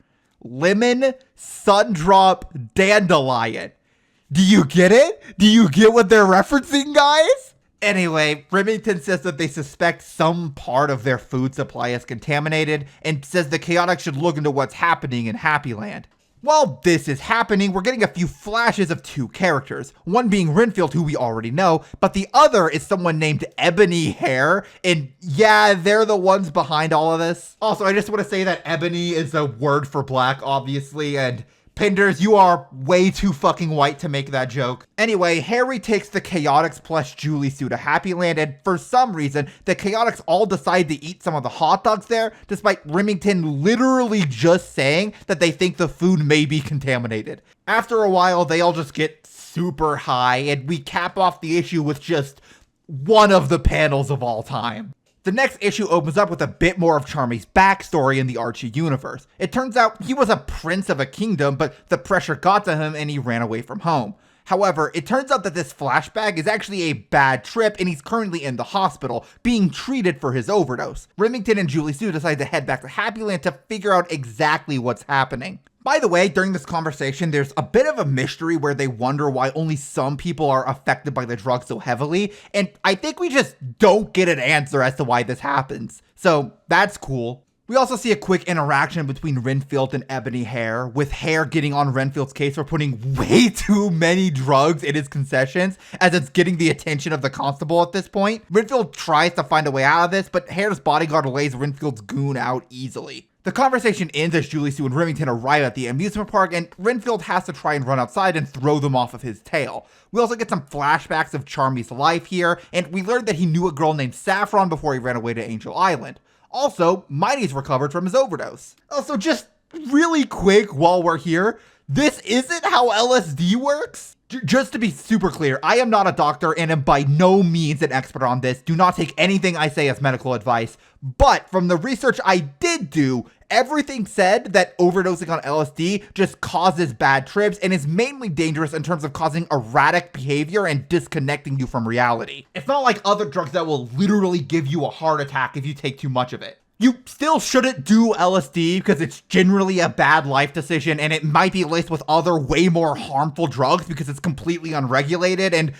Lemon sundrop dandelion. Do you get it? Do you get what they're referencing, guys? Anyway, Remington says that they suspect some part of their food supply is contaminated and says the Chaotix should look into what's happening in Happyland. While this is happening, we're getting a few flashes of two characters, one being Renfield, who we already know, but the other is someone named Ebony Hair, and yeah, they're the ones behind all of this. Also, I just want to say that ebony is a word for black, obviously, and Pinders, you are way too fucking white to make that joke. Anyway, Harry takes the Chaotix plus Julie Sue to Happyland, and for some reason, the Chaotix all decide to eat some of the hot dogs there, despite Remington literally just saying that they think the food may be contaminated. After a while, they all just get super high, and we cap off the issue with just one of the panels of all time. The next issue opens up with a bit more of Charmy's backstory in the Archie universe. It turns out he was a prince of a kingdom, but the pressure got to him and he ran away from home. However, it turns out that this flashback is actually a bad trip and he's currently in the hospital, being treated for his overdose. Remington and Julie Sue decide to head back to Happyland to figure out exactly what's happening. By the way, during this conversation, there's a bit of a mystery where they wonder why only some people are affected by the drug so heavily, and I think we just don't get an answer as to why this happens. So that's cool. We also see a quick interaction between Renfield and Ebony Hair, with Hair getting on Renfield's case for putting way too many drugs in his concessions, as it's getting the attention of the constable at this point. Renfield tries to find a way out of this, but Hair's bodyguard lays Renfield's goon out easily. The conversation ends as Julie Sue and Remington arrive at the amusement park, and Renfield has to try and run outside and throw them off of his tail. We also get some flashbacks of Charmy's life here, and we learned that he knew a girl named Saffron before he ran away to Angel Island. Also, Mighty's recovered from his overdose. Also, just really quick while we're here, this isn't how LSD works. Just to be super clear, I am not a doctor and am by no means an expert on this. Do not take anything I say as medical advice. But from the research I did do, everything said that overdosing on LSD just causes bad trips and is mainly dangerous in terms of causing erratic behavior and disconnecting you from reality. It's not like other drugs that will literally give you a heart attack if you take too much of it. You still shouldn't do LSD because it's generally a bad life decision and it might be laced with other way more harmful drugs because it's completely unregulated, and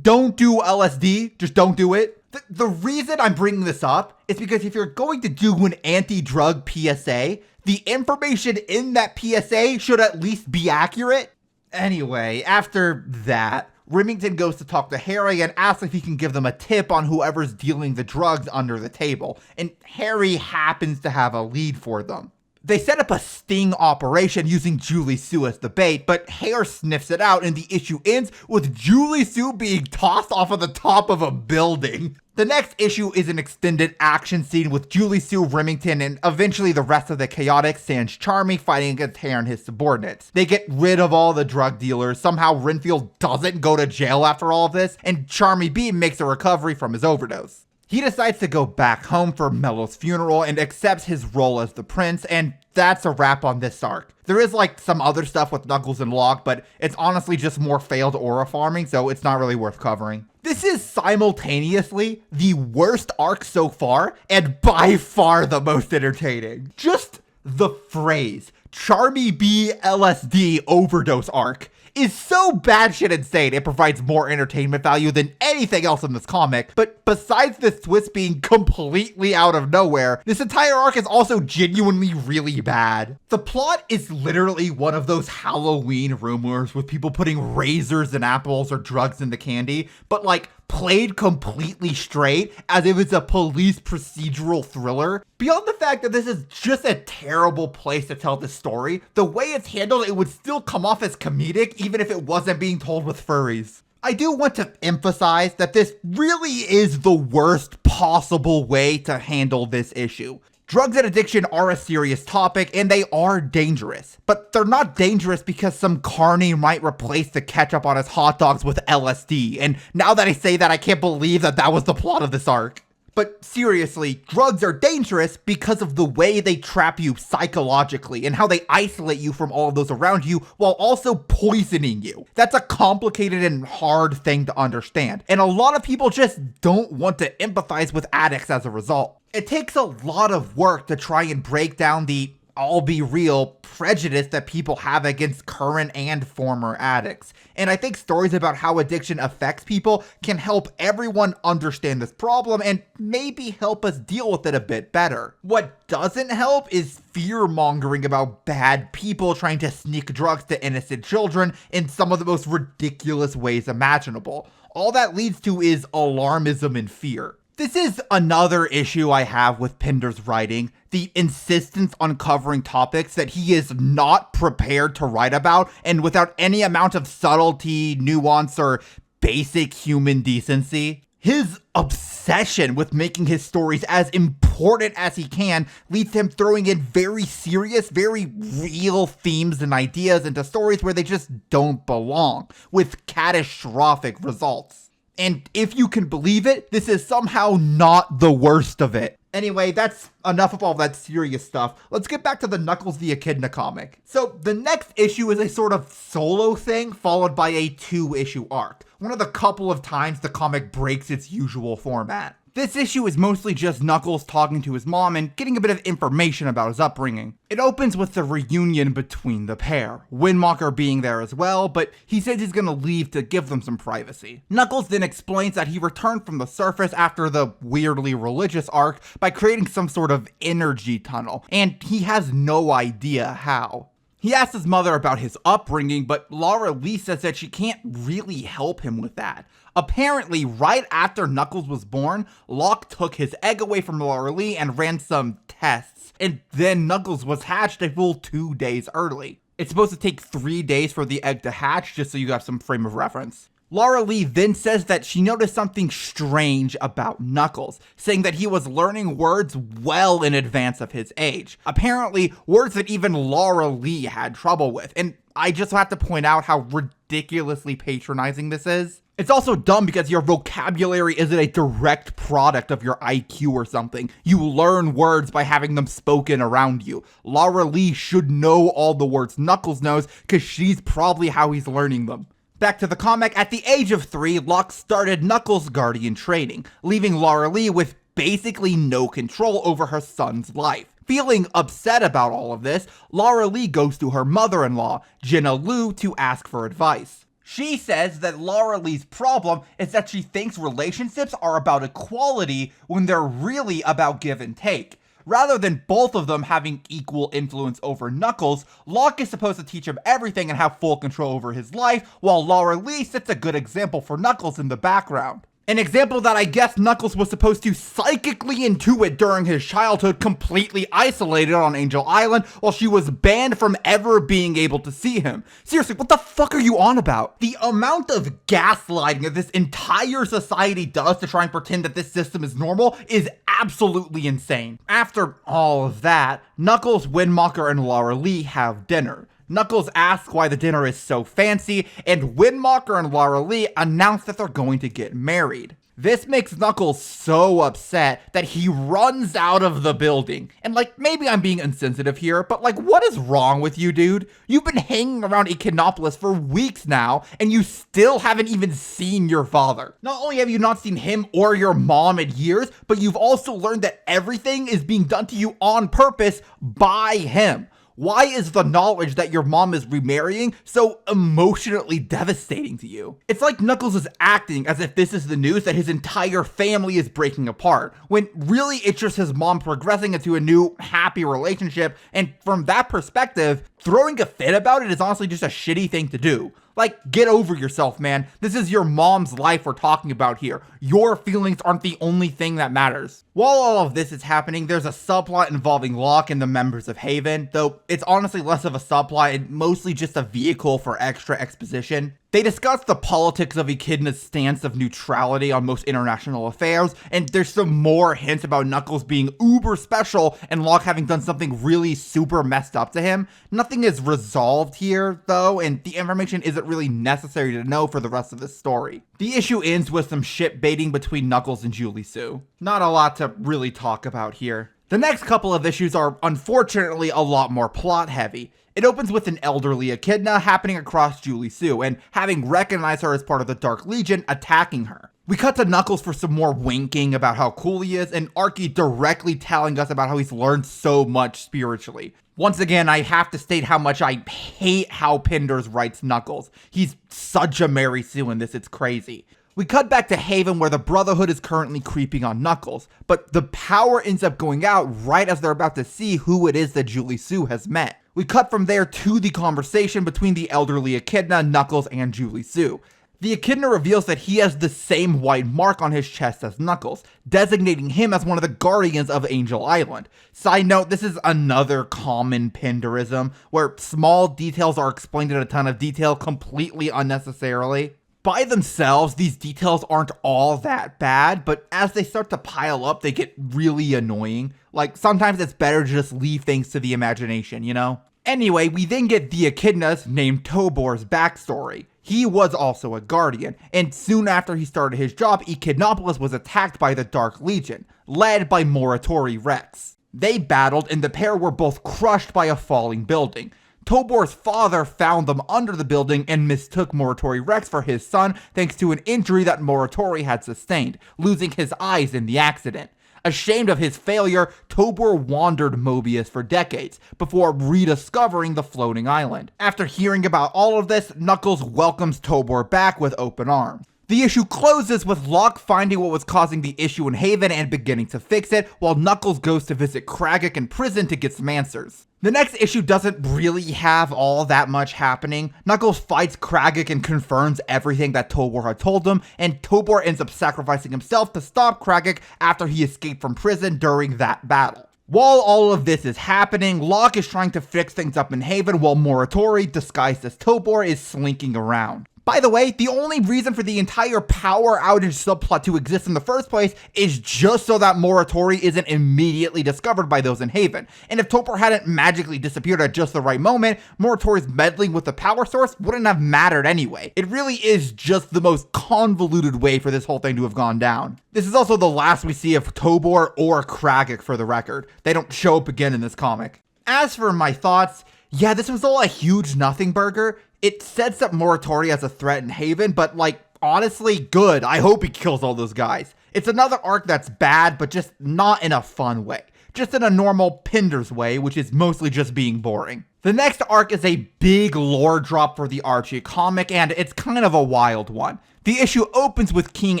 don't do LSD, just don't do it. The reason I'm bringing this up is because if you're going to do an anti-drug PSA, the information in that PSA should at least be accurate. Anyway, after that, Remington goes to talk to Harry and asks if he can give them a tip on whoever's dealing the drugs under the table, and Harry happens to have a lead for them. They set up a sting operation using Julie Sue as the bait, but Hare sniffs it out and the issue ends with Julie Sue being tossed off of the top of a building. The next issue is an extended action scene with Julie Sue, Remington, and eventually the rest of the Chaotix sans Charmy fighting against Hare and his subordinates. They get rid of all the drug dealers, somehow Renfield doesn't go to jail after all of this, and Charmy B makes a recovery from his overdose. He decides to go back home for Mello's funeral and accepts his role as the prince, and that's a wrap on this arc. There is like some other stuff with Knuckles and Locke, but it's honestly just more failed aura farming, so it's not really worth covering. This is simultaneously the worst arc so far, and by far the most entertaining. Just the phrase, Charmy B LSD overdose arc, is so batshit insane it provides more entertainment value than anything else in this comic. But besides this twist being completely out of nowhere, this entire arc is also genuinely really bad. The plot is literally one of those Halloween rumors with people putting razors in apples or drugs in the candy, but like played completely straight as if it's a police procedural thriller. Beyond the fact that this is just a terrible place to tell this story, the way it's handled, it would still come off as comedic even if it wasn't being told with furries. I do want to emphasize that this really is the worst possible way to handle this issue. Drugs and addiction are a serious topic, and they are dangerous. But they're not dangerous because some carny might replace the ketchup on his hot dogs with LSD. And now that I say that, I can't believe that that was the plot of this arc. But seriously, drugs are dangerous because of the way they trap you psychologically and how they isolate you from all of those around you while also poisoning you. That's a complicated and hard thing to understand. And a lot of people just don't want to empathize with addicts as a result. It takes a lot of work to try and break down the I'll be real prejudice that people have against current and former addicts. And I think stories about how addiction affects people can help everyone understand this problem and maybe help us deal with it a bit better. What doesn't help is fear-mongering about bad people trying to sneak drugs to innocent children in some of the most ridiculous ways imaginable. All that leads to is alarmism and fear. This is another issue I have with Pinder's writing, the insistence on covering topics that he is not prepared to write about and without any amount of subtlety, nuance, or basic human decency. His obsession with making his stories as important as he can leads to him throwing in very serious, very real themes and ideas into stories where they just don't belong, with catastrophic results. And if you can believe it, this is somehow not the worst of it. Anyway, that's enough of all that serious stuff. Let's get back to the Knuckles the Echidna comic. So the next issue is a sort of solo thing followed by a 2-issue arc. One of the couple of times the comic breaks its usual format. This issue is mostly just Knuckles talking to his mom and getting a bit of information about his upbringing. It opens with the reunion between the pair, Windmocker being there as well, but he says he's gonna leave to give them some privacy. Knuckles then explains that he returned from the surface after the weirdly religious arc by creating some sort of energy tunnel, and he has no idea how. He asks his mother about his upbringing, but Laura Lee says that she can't really help him with that. Apparently, right after Knuckles was born, Locke took his egg away from Laura Lee and ran some tests, and then Knuckles was hatched a full 2 days early. It's supposed to take 3 days for the egg to hatch, just so you have some frame of reference. Laura Lee then says that she noticed something strange about Knuckles, saying that he was learning words well in advance of his age. Apparently, words that even Laura Lee had trouble with, and I just have to point out how ridiculously patronizing this is. It's also dumb because your vocabulary isn't a direct product of your IQ or something. You learn words by having them spoken around you. Laura Lee should know all the words Knuckles knows because she's probably how he's learning them. Back to the comic, at the age of 3, Locke started Knuckles' guardian training, leaving Laura Lee with basically no control over her son's life. Feeling upset about all of this, Laura Lee goes to her mother-in-law, Jenna Lu, to ask for advice. She says that Laura Lee's problem is that she thinks relationships are about equality when they're really about give and take. Rather than both of them having equal influence over Knuckles, Locke is supposed to teach him everything and have full control over his life, while Laura Lee sets a good example for Knuckles in the background. An example that I guess Knuckles was supposed to psychically intuit during his childhood, completely isolated on Angel Island while she was banned from ever being able to see him. Seriously, what the fuck are you on about? The amount of gaslighting that this entire society does to try and pretend that this system is normal is absolutely insane. After all of that, Knuckles, Windmocker, and Laura Lee have dinner. Knuckles asks why the dinner is so fancy, and Windmocker and Laura Lee announce that they're going to get married. This makes Knuckles so upset that he runs out of the building. And like, maybe I'm being insensitive here, but like, what is wrong with you, dude? You've been hanging around Echinopolis for weeks now, and you still haven't even seen your father. Not only have you not seen him or your mom in years, but you've also learned that everything is being done to you on purpose by him. Why is the knowledge that your mom is remarrying so emotionally devastating to you? It's like Knuckles is acting as if this is the news that his entire family is breaking apart, when really it's just his mom progressing into a new, happy relationship, and from that perspective, throwing a fit about it is honestly just a shitty thing to do. Like, get over yourself, man. This is your mom's life we're talking about here. Your feelings aren't the only thing that matters. While all of this is happening, there's a subplot involving Locke and the members of Haven, though it's honestly less of a subplot and mostly just a vehicle for extra exposition. They discuss the politics of Echidna's stance of neutrality on most international affairs, and there's some more hints about Knuckles being uber special and Locke having done something really super messed up to him. Nothing is resolved here, though, and the information isn't really necessary to know for the rest of the story. The issue ends with some ship baiting between Knuckles and Julie Sue. Not a lot to really talk about here. The next couple of issues are unfortunately a lot more plot heavy. It opens with an elderly Echidna happening across Julie Sue and having recognized her as part of the Dark Legion attacking her. We cut to Knuckles for some more winking about how cool he is, and Archie directly telling us about how he's learned so much spiritually. Once again, I have to state how much I hate how Pinders writes Knuckles. He's such a Mary Sue in this, it's crazy. We cut back to Haven where the Brotherhood is currently creeping on Knuckles, but the power ends up going out right as they're about to see who it is that Julie Sue has met. We cut from there to the conversation between the elderly Echidna, Knuckles, and Julie Sue. The Echidna reveals that he has the same white mark on his chest as Knuckles, designating him as one of the guardians of Angel Island. Side note, this is another common Pinderism, where small details are explained in a ton of detail completely unnecessarily. By themselves, these details aren't all that bad, but as they start to pile up, they get really annoying. Like, sometimes it's better to just leave things to the imagination, you know? Anyway, we then get the Echidna's named Tobor's backstory. He was also a guardian, and soon after he started his job, Echidnopolis was attacked by the Dark Legion, led by Moratori Rex. They battled, and the pair were both crushed by a falling building. Tobor's father found them under the building and mistook Moratori Rex for his son thanks to an injury that Moratori had sustained, losing his eyes in the accident. Ashamed of his failure, Tobor wandered Mobius for decades before rediscovering the floating island. After hearing about all of this, Knuckles welcomes Tobor back with open arms. The issue closes with Locke finding what was causing the issue in Haven and beginning to fix it, while Knuckles goes to visit Kragic in prison to get some answers. The next issue doesn't really have all that much happening. Knuckles fights Kragic and confirms everything that Tobor had told him, and Tobor ends up sacrificing himself to stop Kragic after he escaped from prison during that battle. While all of this is happening, Locke is trying to fix things up in Haven while Moratori, disguised as Tobor, is slinking around. By the way, the only reason for the entire power outage subplot to exist in the first place is just so that Moratori isn't immediately discovered by those in Haven. And if Tobor hadn't magically disappeared at just the right moment, Moratori's meddling with the power source wouldn't have mattered anyway. It really is just the most convoluted way for this whole thing to have gone down. This is also the last we see of Tobor or Kragic, for the record. They don't show up again in this comic. As for my thoughts, yeah, this was all a huge nothing burger. It sets up Moratori as a threat in Haven, but like, honestly, good. I hope he kills all those guys. It's another arc that's bad, but just not in a fun way. Just in a normal Pinders way, which is mostly just being boring. The next arc is a big lore drop for the Archie comic, and it's kind of a wild one. The issue opens with King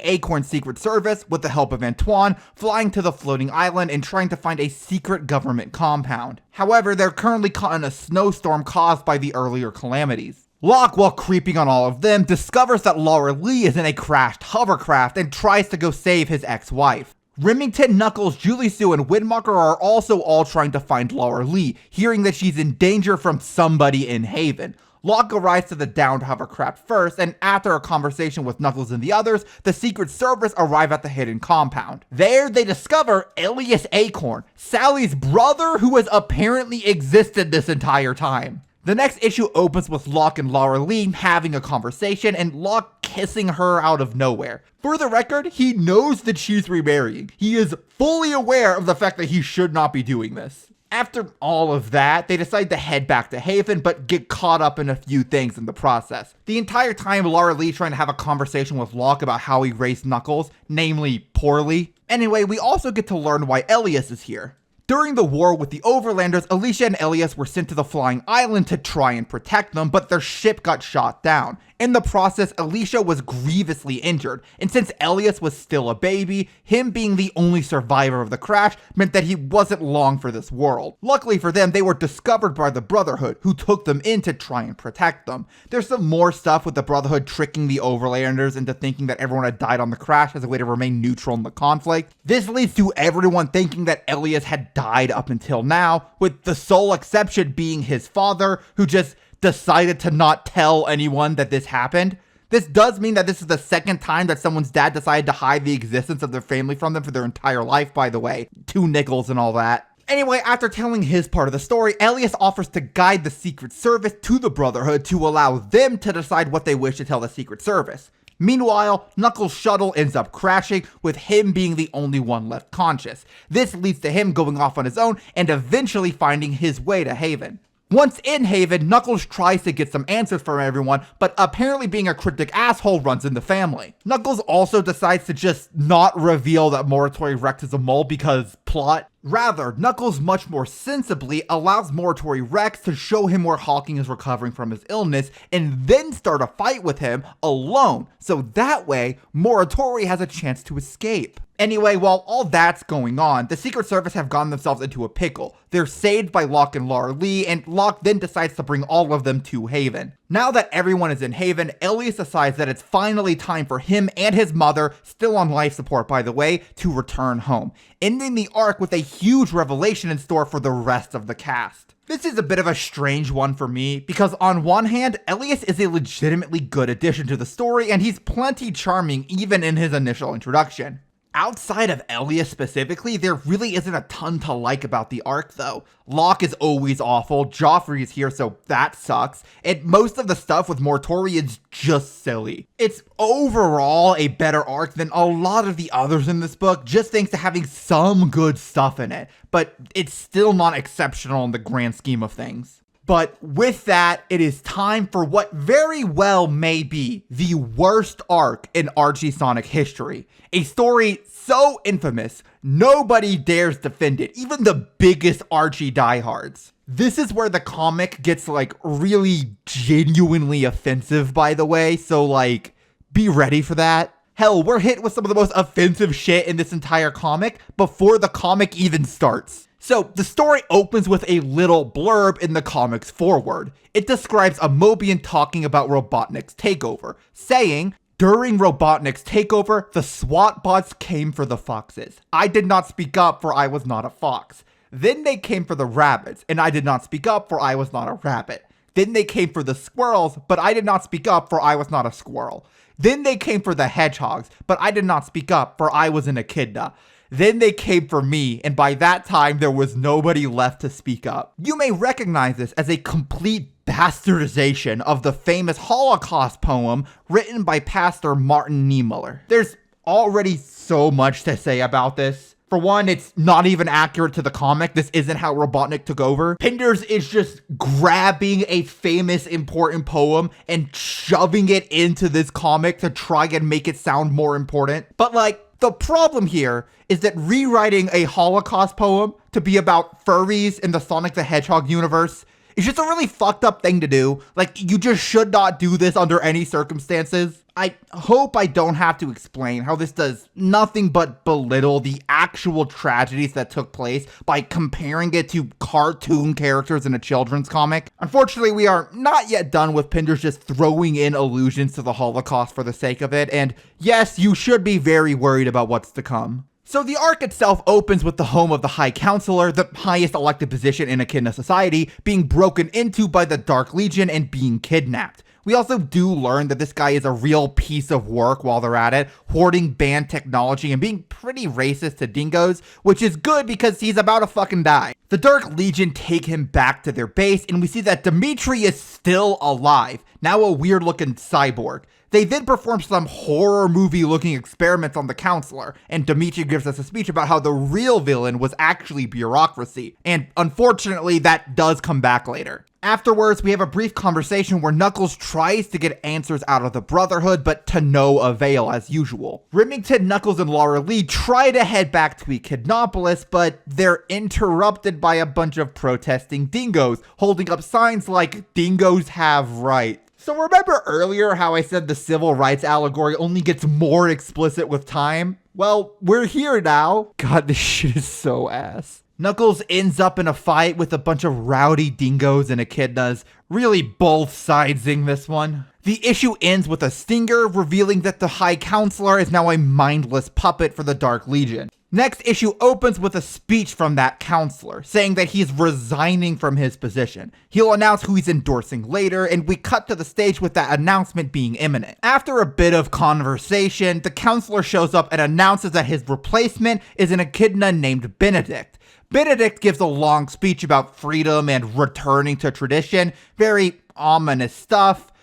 Acorn's Secret Service, with the help of Antoine, flying to the floating island and trying to find a secret government compound. However, they're currently caught in a snowstorm caused by the earlier calamities. Locke, while creeping on all of them, discovers that Laura Lee is in a crashed hovercraft and tries to go save his ex-wife. Remington, Knuckles, Julie Sue, and Widmarker are also all trying to find Laura Lee, hearing that she's in danger from somebody in Haven. Locke arrives to the downed hovercraft first, and after a conversation with Knuckles and the others, the Secret Service arrive at the hidden compound. There, they discover Elias Acorn, Sally's brother who has apparently existed this entire time. The next issue opens with Locke and Laura Lee having a conversation and Locke kissing her out of nowhere. For the record, he knows that she's remarrying. He is fully aware of the fact that he should not be doing this. After all of that, they decide to head back to Haven, but get caught up in a few things in the process. The entire time, Laura Lee trying to have a conversation with Locke about how he raised Knuckles, namely poorly. Anyway, we also get to learn why Elias is here. During the war with the Overlanders, Alicia and Elias were sent to the Flying Island to try and protect them, but their ship got shot down. In the process, Alicia was grievously injured, and since Elias was still a baby, him being the only survivor of the crash meant that he wasn't long for this world. Luckily for them, they were discovered by the Brotherhood, who took them in to try and protect them. There's some more stuff with the Brotherhood tricking the Overlanders into thinking that everyone had died on the crash as a way to remain neutral in the conflict. This leads to everyone thinking that Elias had died up until now, with the sole exception being his father, who just decided to not tell anyone that this happened. This does mean that this is the second time that someone's dad decided to hide the existence of their family from them for their entire life, by the way. 2 nickels and all that. Anyway, after telling his part of the story, Elias offers to guide the Secret Service to the Brotherhood to allow them to decide what they wish to tell the Secret Service. Meanwhile, Knuckles' shuttle ends up crashing, with him being the only one left conscious. This leads to him going off on his own and eventually finding his way to Haven. Once in Haven, Knuckles tries to get some answers from everyone, but apparently being a cryptic asshole runs in the family. Knuckles also decides to just not reveal that Moratory Rex is a mole because plot. Rather, Knuckles much more sensibly allows Moratory Rex to show him where Hawking is recovering from his illness and then start a fight with him alone, so that way Moratory has a chance to escape. Anyway, while all that's going on, the Secret Service have gotten themselves into a pickle. They're saved by Locke and Laura Lee, and Locke then decides to bring all of them to Haven. Now that everyone is in Haven, Elias decides that it's finally time for him and his mother, still on life support by the way, to return home, ending the arc with a huge revelation in store for the rest of the cast. This is a bit of a strange one for me, because on one hand, Elias is a legitimately good addition to the story, and he's plenty charming even in his initial introduction. Outside of Elias specifically, there really isn't a ton to like about the arc though. Locke is always awful, Joffrey is here so that sucks, and most of the stuff with Moratory is just silly. It's overall a better arc than a lot of the others in this book, just thanks to having some good stuff in it, but it's still not exceptional in the grand scheme of things. But with that, it is time for what very well may be the worst arc in Archie Sonic history. A story so infamous, nobody dares defend it, even the biggest Archie diehards. This is where the comic gets like really genuinely offensive, by the way, so like, be ready for that. Hell, we're hit with some of the most offensive shit in this entire comic before the comic even starts. So, the story opens with a little blurb in the comic's foreword. It describes a Mobian talking about Robotnik's takeover, saying, "During Robotnik's takeover, the SWAT bots came for the foxes. I did not speak up, for I was not a fox. Then they came for the rabbits, and I did not speak up, for I was not a rabbit. Then they came for the squirrels, but I did not speak up, for I was not a squirrel. Then they came for the hedgehogs, but I did not speak up, for I was an echidna. Then they came for me, and by that time there was nobody left to speak up." You may recognize this as a complete bastardization of the famous Holocaust poem written by Pastor Martin Niemöller. There's already so much to say about this. For one, it's not even accurate to the comic. This isn't how Robotnik took over. Pinders is just grabbing a famous, important poem and shoving it into this comic to try and make it sound more important. But like, the problem here is that rewriting a Holocaust poem to be about furries in the Sonic the Hedgehog universe is just a really fucked up thing to do. Like, you just should not do this under any circumstances. I hope I don't have to explain how this does nothing but belittle the actual tragedies that took place by comparing it to cartoon characters in a children's comic. Unfortunately, we are not yet done with Pinders just throwing in allusions to the Holocaust for the sake of it, and yes, you should be very worried about what's to come. So the arc itself opens with the home of the High Counselor, the highest elected position in Echidna society, being broken into by the Dark Legion and being kidnapped. We also do learn that this guy is a real piece of work while they're at it, hoarding banned technology and being pretty racist to dingoes, which is good because he's about to fucking die. The Dark Legion take him back to their base, and we see that Dimitri is still alive, now a weird looking cyborg. They then perform some horror movie looking experiments on the counselor, and Dimitri gives us a speech about how the real villain was actually bureaucracy, and unfortunately that does come back later. Afterwards, we have a brief conversation where Knuckles tries to get answers out of the Brotherhood, but to no avail as usual. Remington, Knuckles, and Laura Lee try to head back to Echidnopolis, but they're interrupted by a bunch of protesting dingoes, holding up signs like, "Dingoes have rights." So remember earlier how I said the civil rights allegory only gets more explicit with time? Well, we're here now. God, this shit is so ass. Knuckles ends up in a fight with a bunch of rowdy dingoes and echidnas, really both sidesing this one. The issue ends with a stinger revealing that the High Counselor is now a mindless puppet for the Dark Legion. Next issue opens with a speech from that counselor, saying that he's resigning from his position. He'll announce who he's endorsing later, and we cut to the stage with that announcement being imminent. After a bit of conversation, the counselor shows up and announces that his replacement is an echidna named Benedict. Benedict gives a long speech about freedom and returning to tradition, very ominous stuff.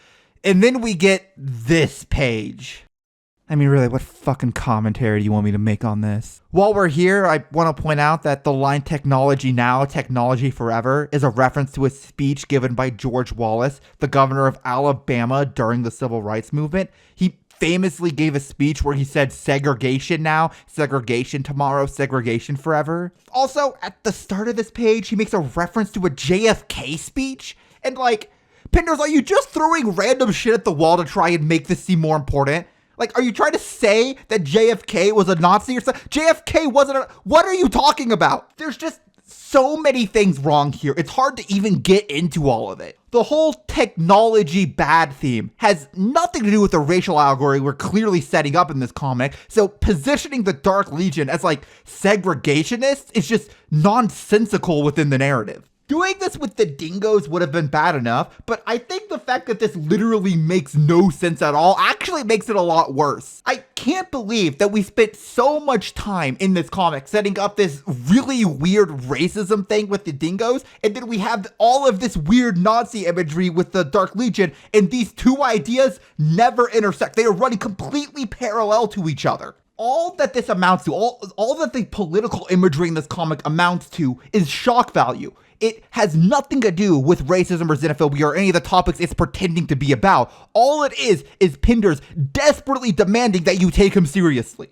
And then we get this page. I mean, really, what fucking commentary do you want me to make on this? While we're here, I want to point out that the line "technology now, technology forever" is a reference to a speech given by George Wallace, the governor of Alabama during the Civil Rights Movement. He famously gave a speech where he said segregation now, segregation tomorrow, segregation forever. Also, at the start of this page, he makes a reference to a JFK speech. And like, Pinders, are you just throwing random shit at the wall to try and make this seem more important? Like, are you trying to say that JFK was a Nazi or something? JFK wasn't a... What are you talking about? There's just so many things wrong here. It's hard to even get into all of it. The whole technology bad theme has nothing to do with the racial allegory we're clearly setting up in this comic. So positioning the Dark Legion as like segregationists is just nonsensical within the narrative. Doing this with the dingoes would have been bad enough, but I think the fact that this literally makes no sense at all actually makes it a lot worse. I can't believe that we spent so much time in this comic setting up this really weird racism thing with the dingoes, and then we have all of this weird Nazi imagery with the Dark Legion, and these two ideas never intersect. They are running completely parallel to each other. All that this amounts to, all that the political imagery in this comic amounts to is shock value. It has nothing to do with racism or xenophobia or any of the topics it's pretending to be about. All it is Pinders desperately demanding that you take him seriously.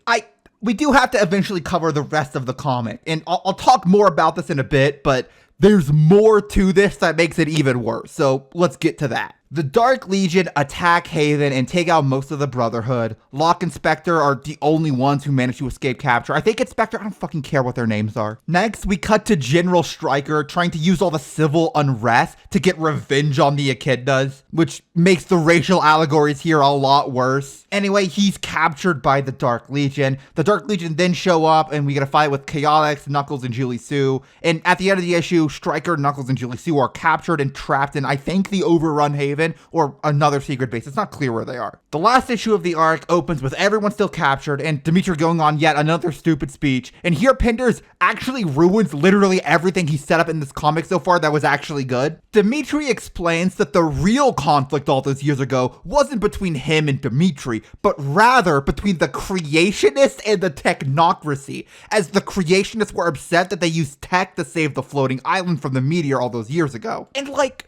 We do have to eventually cover the rest of the comic, and I'll talk more about this in a bit, but there's more to this that makes it even worse, so let's get to that. The Dark Legion attack Haven and take out most of the Brotherhood. Locke and Spectre are the only ones who manage to escape capture. I think it's Spectre, I don't fucking care what their names are. Next, we cut to General Stryker trying to use all the civil unrest to get revenge on the echidnas, which makes the racial allegories here a lot worse. Anyway, he's captured by the Dark Legion. The Dark Legion then show up and we get a fight with Chaotix, Knuckles, and Julie Sue. And at the end of the issue, Stryker, Knuckles, and Julie Sue are captured and trapped in, I think, the Overrun Haven or another secret base. It's not clear where they are. The last issue of the arc opens with everyone still captured and Dimitri going on yet another stupid speech. And here Pinders actually ruins literally everything he set up in this comic so far that was actually good. Dimitri explains that the real conflict all those years ago wasn't between him and Dimitri, but rather between the creationists and the technocracy, as the creationists were upset that they used tech to save the floating island from the meteor all those years ago. And like,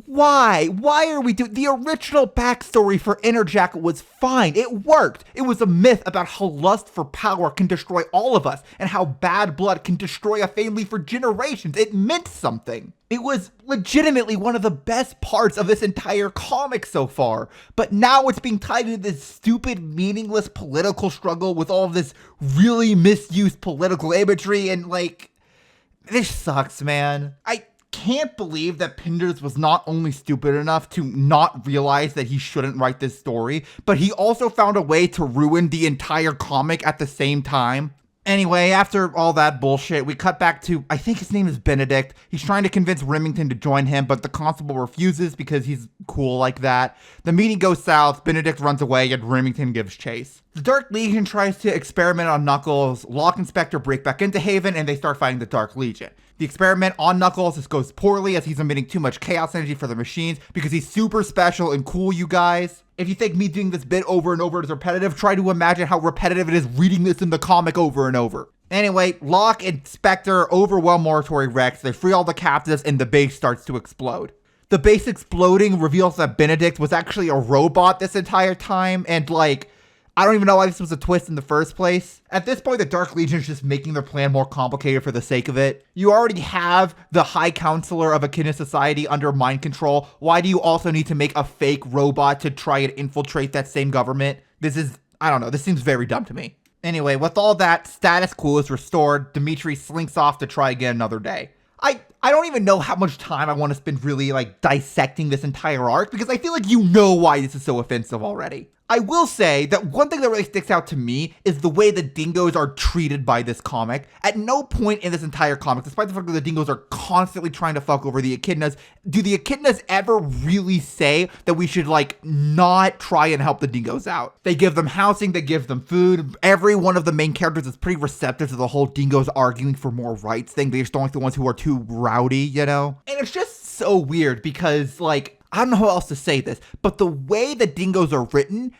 why? Why are we doing... The original backstory for Inner Jacket was fine. It worked. It was a myth about how lust for power can destroy all of us and how bad blood can destroy a family for generations. It meant something. It was legitimately one of the best parts of this entire comic so far. But now it's being tied into this stupid, meaningless political struggle with all of this really misused political imagery, and like, this sucks, man. I can't believe that Pinders was not only stupid enough to not realize that he shouldn't write this story, but he also found a way to ruin the entire comic at the same time. Anyway, after all that bullshit, we cut back to, I think his name is Benedict. He's trying to convince Remington to join him, but the constable refuses because he's cool like that. The meeting goes south, Benedict runs away, and Remington gives chase. The Dark Legion tries to experiment on Knuckles. Locke and Spectre break back into Haven, and they start fighting the Dark Legion. The experiment on Knuckles just goes poorly as he's emitting too much chaos energy for the machines because he's super special and cool, you guys. If you think me doing this bit over and over is repetitive, try to imagine how repetitive it is reading this in the comic over and over. Anyway, Locke and Spectre overwhelm Moratory Rex, they free all the captives, and the base starts to explode. The base exploding reveals that Benedict was actually a robot this entire time, and like, I don't even know why this was a twist in the first place. At this point, the Dark Legion is just making their plan more complicated for the sake of it. You already have the High Counselor of Echidna Society under mind control. Why do you also need to make a fake robot to try and infiltrate that same government? I don't know, this seems very dumb to me. Anyway, with all that, status quo is restored. Dimitri slinks off to try again another day. I don't even know how much time I want to spend really dissecting this entire arc, because I feel like you know why this is so offensive already. I will say that one thing that really sticks out to me is the way the dingoes are treated by this comic. At no point in this entire comic, despite the fact that the dingoes are constantly trying to fuck over the echidnas, do the echidnas ever really say that we should not try and help the dingoes out? They give them housing, they give them food. Every one of the main characters is pretty receptive to the whole dingoes arguing for more rights thing. They just don't like the ones who are too rowdy, you know? And it's just so weird because I don't know how else to say this, but the way the dingoes are written,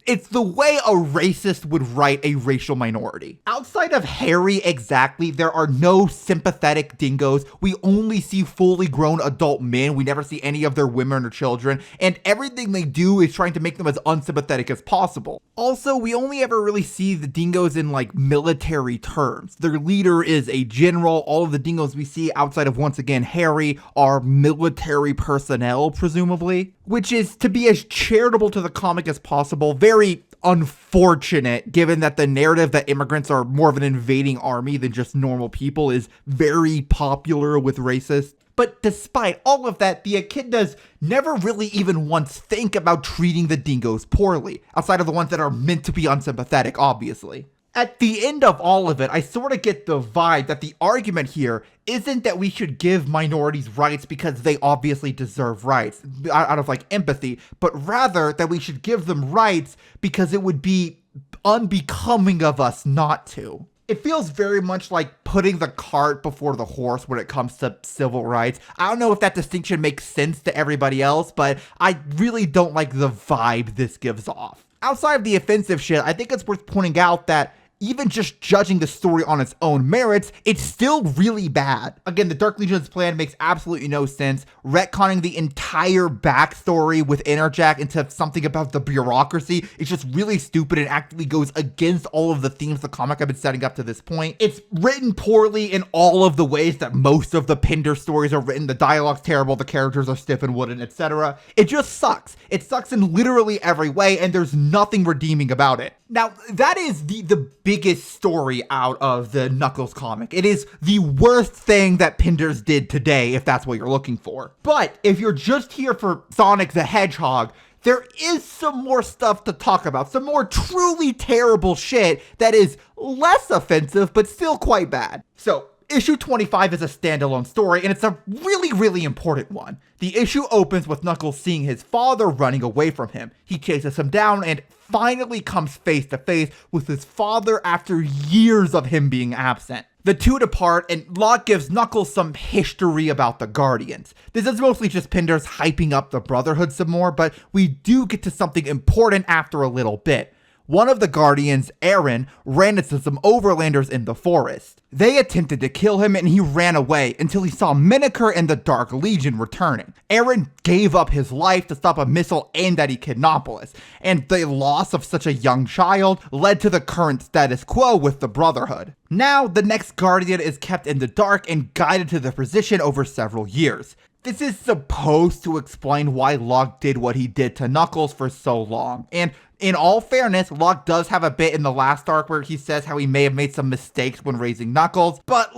it's the way a racist would write a racial minority. Outside of Harry exactly, there are no sympathetic dingoes. We only see fully grown adult men. We never see any of their women or children, and everything they do is trying to make them as unsympathetic as possible. Also, we only ever really see the dingoes in military terms. Their leader is a general. All of the dingoes we see outside of, once again, Harry are military personnel, presumably, which is to be as charitable to the comic as possible. Very unfortunate, given that the narrative that immigrants are more of an invading army than just normal people is very popular with racists. But despite all of that, the echidnas never really even once think about treating the dingoes poorly, outside of the ones that are meant to be unsympathetic, obviously. At the end of all of it, I sort of get the vibe that the argument here isn't that we should give minorities rights because they obviously deserve rights out of empathy, but rather that we should give them rights because it would be unbecoming of us not to. It feels very much like putting the cart before the horse when it comes to civil rights. I don't know if that distinction makes sense to everybody else, but I really don't like the vibe this gives off. Outside of the offensive shit, I think it's worth pointing out that even just judging the story on its own merits, it's still really bad. Again, the Dark Legion's plan makes absolutely no sense. Retconning the entire backstory with Interjack into something about the bureaucracy is just really stupid and actively goes against all of the themes the comic I've been setting up to this point. It's written poorly in all of the ways that most of the Pinder stories are written. The dialogue's terrible, the characters are stiff and wooden, etc. It just sucks. It sucks in literally every way, and there's nothing redeeming about it. Now, that is the biggest story out of the Knuckles comic. It is the worst thing that Pinders did today, if that's what you're looking for. But if you're just here for Sonic the Hedgehog, there is some more stuff to talk about. Some more truly terrible shit that is less offensive, but still quite bad. So, issue 25 is a standalone story, and it's a really, really important one. The issue opens with Knuckles seeing his father running away from him. He chases him down and finally comes face to face with his father after years of him being absent. The two depart, and Locke gives Knuckles some history about the Guardians. This is mostly just Pinders hyping up the Brotherhood some more, but we do get to something important after a little bit. One of the Guardians, Aaron, ran into some overlanders in the forest. They attempted to kill him and he ran away until he saw Miniker and the Dark Legion returning. Aaron gave up his life to stop a missile aimed at Echidnopolis, and the loss of such a young child led to the current status quo with the Brotherhood. Now, the next Guardian is kept in the dark and guided to the position over several years. This is supposed to explain why Locke did what he did to Knuckles for so long. And in all fairness, Locke does have a bit in the last arc where he says how he may have made some mistakes when raising Knuckles, but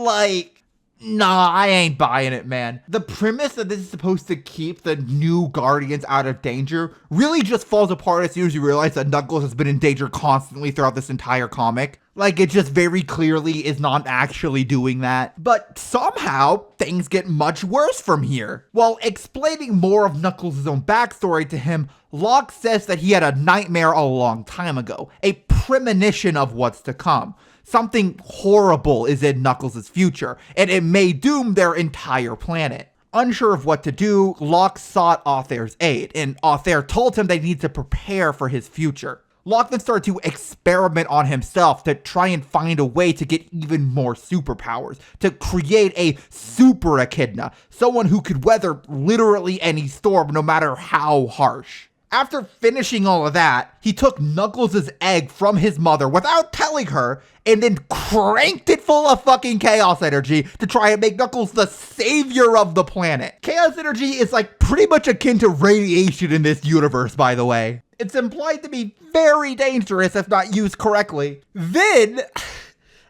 nah, I ain't buying it, man. The premise that this is supposed to keep the new Guardians out of danger really just falls apart as soon as you realize that Knuckles has been in danger constantly throughout this entire comic. It just very clearly is not actually doing that. But somehow, things get much worse from here. While explaining more of Knuckles' own backstory to him, Locke says that he had a nightmare a long time ago, a premonition of what's to come. Something horrible is in Knuckles' future, and it may doom their entire planet. Unsure of what to do, Locke sought Auther's aid, and Auther told him they need to prepare for his future. Locke then started to experiment on himself to try and find a way to get even more superpowers, to create a super echidna, someone who could weather literally any storm no matter how harsh. After finishing all of that, he took Knuckles' egg from his mother without telling her and then cranked it full of fucking chaos energy to try and make Knuckles the savior of the planet. Chaos energy is like pretty much akin to radiation in this universe, by the way. It's implied to be very dangerous if not used correctly. Then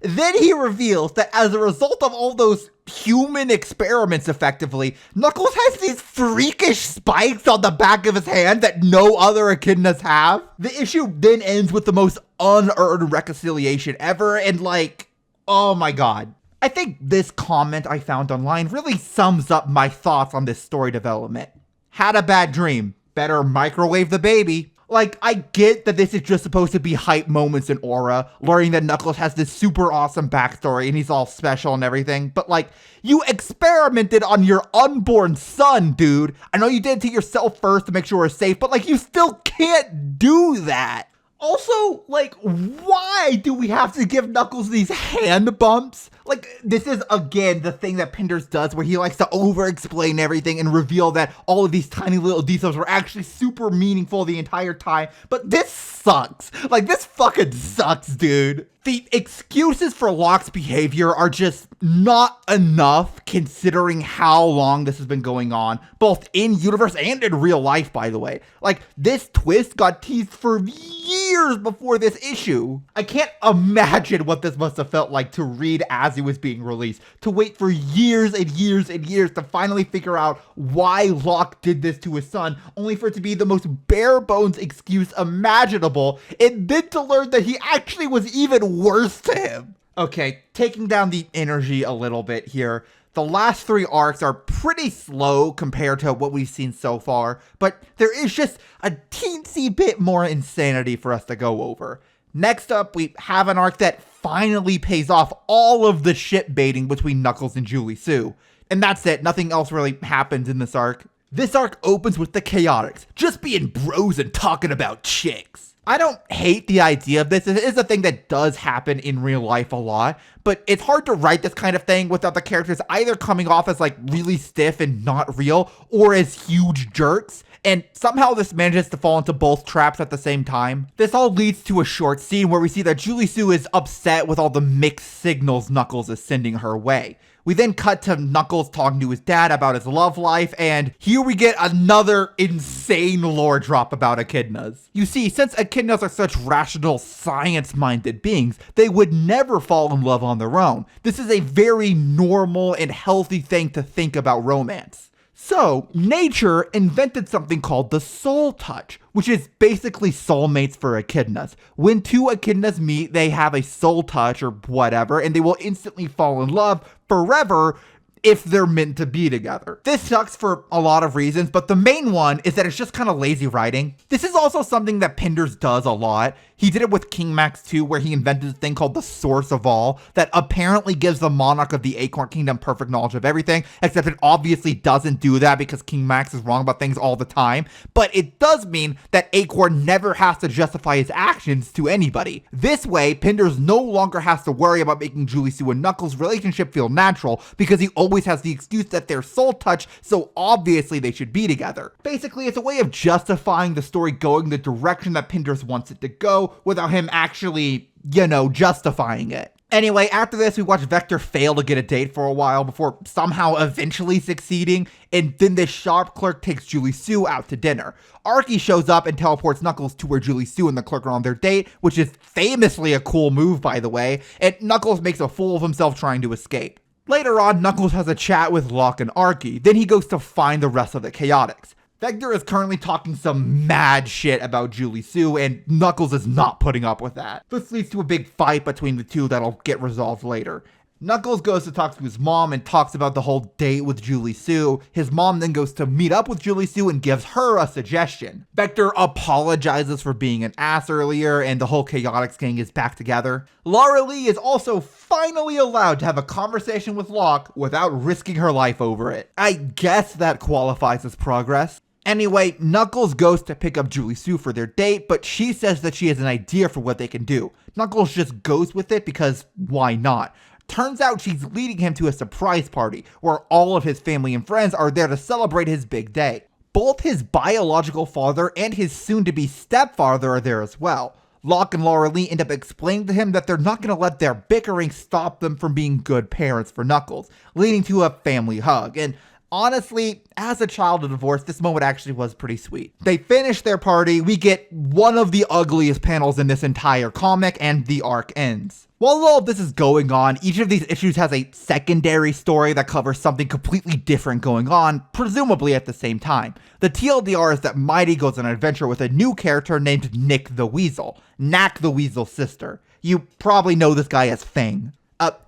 he reveals that as a result of all those human experiments, effectively, Knuckles has these freakish spikes on the back of his hand that no other echidnas have. The issue then ends with the most unearned reconciliation ever, and like, oh my god. I think this comment I found online really sums up my thoughts on this story development. Had a bad dream. Better microwave the baby. Like, I get that this is just supposed to be hype moments in Aura, learning that Knuckles has this super awesome backstory and he's all special and everything, but like, you experimented on your unborn son, dude. I know you did it to yourself first to make sure we're safe, but like, you still can't do that. Also, like, why do we have to give Knuckles these hand bumps? Like, this is, again, the thing that Pinders does where he likes to over-explain everything and reveal that all of these tiny little details were actually super meaningful the entire time. But this sucks. Like, this fucking sucks, dude. The excuses for Locke's behavior are just not enough considering how long this has been going on, both in universe and in real life, by the way. Like, this twist got teased for years before this issue. I can't imagine what this must have felt like to read as it was being released, to wait for years and years and years to finally figure out why Locke did this to his son, only for it to be the most bare bones excuse imaginable, and then to learn that he actually was even worse to him. Okay, taking down the energy a little bit here. The last 3 arcs are pretty slow compared to what we've seen so far, but there is just a teensy bit more insanity for us to go over. Next up, we have an arc that finally pays off all of the shit baiting between Knuckles and Julie Sue. And that's it, nothing else really happens in this arc. This arc opens with the Chaotix, just being bros and talking about chicks. I don't hate the idea of this. It is a thing that does happen in real life a lot, but it's hard to write this kind of thing without the characters either coming off as like really stiff and not real, or as huge jerks. And somehow this manages to fall into both traps at the same time. This all leads to a short scene where we see that Julie Sue is upset with all the mixed signals Knuckles is sending her way. We then cut to Knuckles talking to his dad about his love life, and here we get another insane lore drop about echidnas. You see, since echidnas are such rational, science-minded beings, they would never fall in love on their own. This is a very normal and healthy thing to think about romance. So, nature invented something called the soul touch, which is basically soulmates for echidnas. When 2 echidnas meet, they have a soul touch or whatever, and they will instantly fall in love forever if they're meant to be together. This sucks for a lot of reasons, but the main one is that it's just kind of lazy writing. This is also something that Pinders does a lot. He did it with King Max 2, where he invented a thing called the Source of All that apparently gives the monarch of the Acorn Kingdom perfect knowledge of everything, except it obviously doesn't do that because King Max is wrong about things all the time. But it does mean that Acorn never has to justify his actions to anybody. This way, Pinders no longer has to worry about making Julie Sue and Knuckles' relationship feel natural because he always has the excuse that they're soul touch, so obviously they should be together. Basically, it's a way of justifying the story going the direction that Pinders wants it to go, without him actually, justifying it. Anyway, after this, we watch Vector fail to get a date for a while before somehow eventually succeeding, and then this shop clerk takes Julie Sue out to dinner. Archie shows up and teleports Knuckles to where Julie Sue and the clerk are on their date, which is famously a cool move, by the way, and Knuckles makes a fool of himself trying to escape. Later on, Knuckles has a chat with Locke and Archie, then he goes to find the rest of the Chaotix. Vector is currently talking some mad shit about Julie Sue, and Knuckles is not putting up with that. This leads to a big fight between the two that'll get resolved later. Knuckles goes to talk to his mom and talks about the whole date with Julie Sue. His mom then goes to meet up with Julie Sue and gives her a suggestion. Vector apologizes for being an ass earlier, and the whole Chaotix gang is back together. Laura Lee is also finally allowed to have a conversation with Locke without risking her life over it. I guess that qualifies as progress. Anyway, Knuckles goes to pick up Julie Sue for their date, but she says that she has an idea for what they can do. Knuckles just goes with it because why not? Turns out she's leading him to a surprise party where all of his family and friends are there to celebrate his big day. both his biological father and his soon-to-be stepfather are there as well. Locke and Laura Lee end up explaining to him that they're not going to let their bickering stop them from being good parents for Knuckles, leading to a family hug. And honestly, as a child of divorce, this moment actually was pretty sweet. They finish their party, we get one of the ugliest panels in this entire comic, and the arc ends. While all of this is going on, each of these issues has a secondary story that covers something completely different going on, presumably at the same time. The TLDR is that Mighty goes on an adventure with a new character named Nick the Weasel, Knack the Weasel's sister. You probably know this guy as Fang.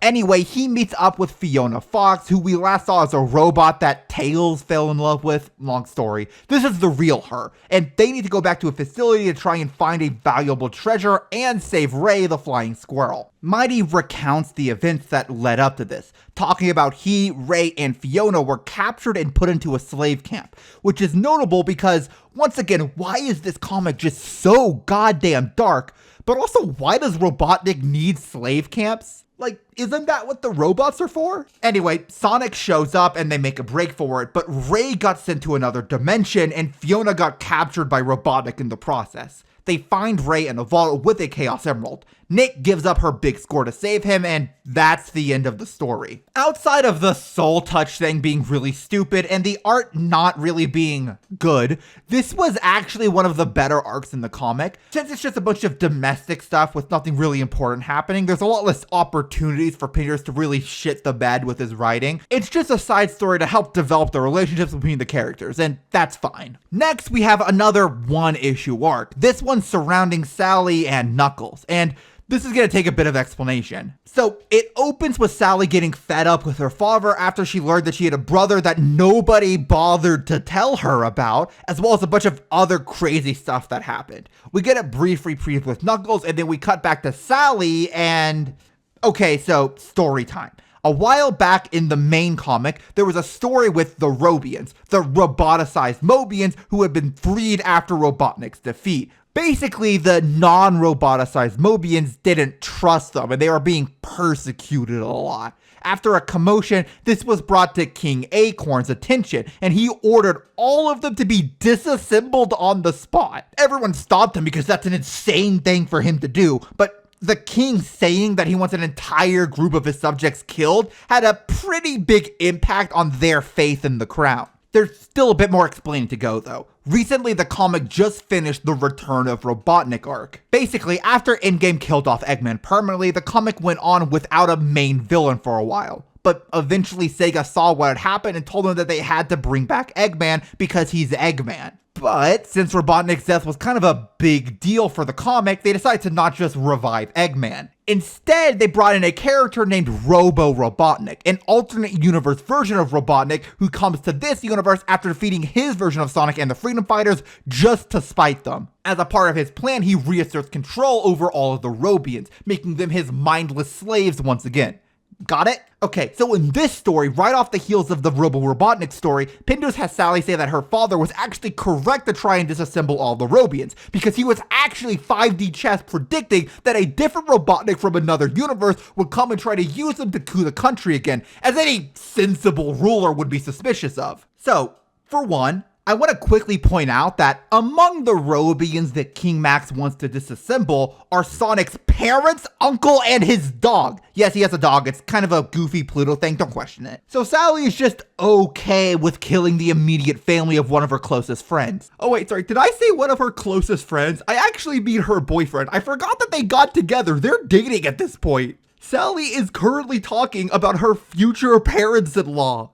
Anyway, he meets up with Fiona Fox, who we last saw as a robot that Tails fell in love with. Long story. This is the real her, and they need to go back to a facility to try and find a valuable treasure and save Ray the flying squirrel. Mighty recounts the events that led up to this, talking about he, Ray, and Fiona were captured and put into a slave camp, which is notable because, once again, why is this comic just so goddamn dark? But also, why does Robotnik need slave camps? Like, isn't that what the robots are for? Anyway, Sonic shows up and they make a break for it, but Ray got sent to another dimension and Fiona got captured by Robotnik in the process. They find Ray in a vault with a Chaos Emerald. Nick gives up her big score to save him, and that's the end of the story. Outside of the Soul Touch thing being really stupid and the art not really being good, this was actually one of the better arcs in the comic. Since it's just a bunch of domestic stuff with nothing really important happening, there's a lot less opportunities for Pinterest to really shit the bed with his writing. It's just a side story to help develop the relationships between the characters, and that's fine. Next, we have another one-issue arc, this one surrounding Sally and Knuckles, and this is going to take a bit of explanation. So it opens with Sally getting fed up with her father after she learned that she had a brother that nobody bothered to tell her about, as well as a bunch of other crazy stuff that happened. We get a brief reprieve with Knuckles, and then we cut back to Sally and... Okay, so story time. A while back in the main comic, there was a story with the Robians, the roboticized Mobians who had been freed after Robotnik's defeat. Basically, the non-roboticized Mobians didn't trust them, and they were being persecuted a lot. After a commotion, this was brought to King Acorn's attention, and he ordered all of them to be disassembled on the spot. Everyone stopped him because that's an insane thing for him to do, but the king saying that he wants an entire group of his subjects killed had a pretty big impact on their faith in the crown. There's still a bit more explaining to go though. Recently, the comic just finished the Return of Robotnik arc. Basically, after Endgame killed off Eggman permanently, the comic went on without a main villain for a while. But eventually Sega saw what had happened and told them that they had to bring back Eggman because he's Eggman. But since Robotnik's death was kind of a big deal for the comic, they decided to not just revive Eggman. Instead, they brought in a character named Robo Robotnik, an alternate universe version of Robotnik who comes to this universe after defeating his version of Sonic and the Freedom Fighters just to spite them. As a part of his plan, he reasserts control over all of the Robians, making them his mindless slaves once again. Got it? Okay, so in this story, right off the heels of the Robo Robotnik story, Pindos has Sally say that her father was actually correct to try and disassemble all the Robians, because he was actually 5D chess predicting that a different Robotnik from another universe would come and try to use them to coup the country again, as any sensible ruler would be suspicious of. So, for one, I want to quickly point out that among the Robians that King Max wants to disassemble are Sonic's parents, uncle, and his dog. Yes, he has a dog. It's kind of a goofy Pluto thing. Don't question it. So Sally is just okay with killing the immediate family of one of her closest friends. Oh wait, sorry. Did I say one of her closest friends? I actually mean her boyfriend. I forgot that they got together. They're dating at this point. Sally is currently talking about her future parents-in-law.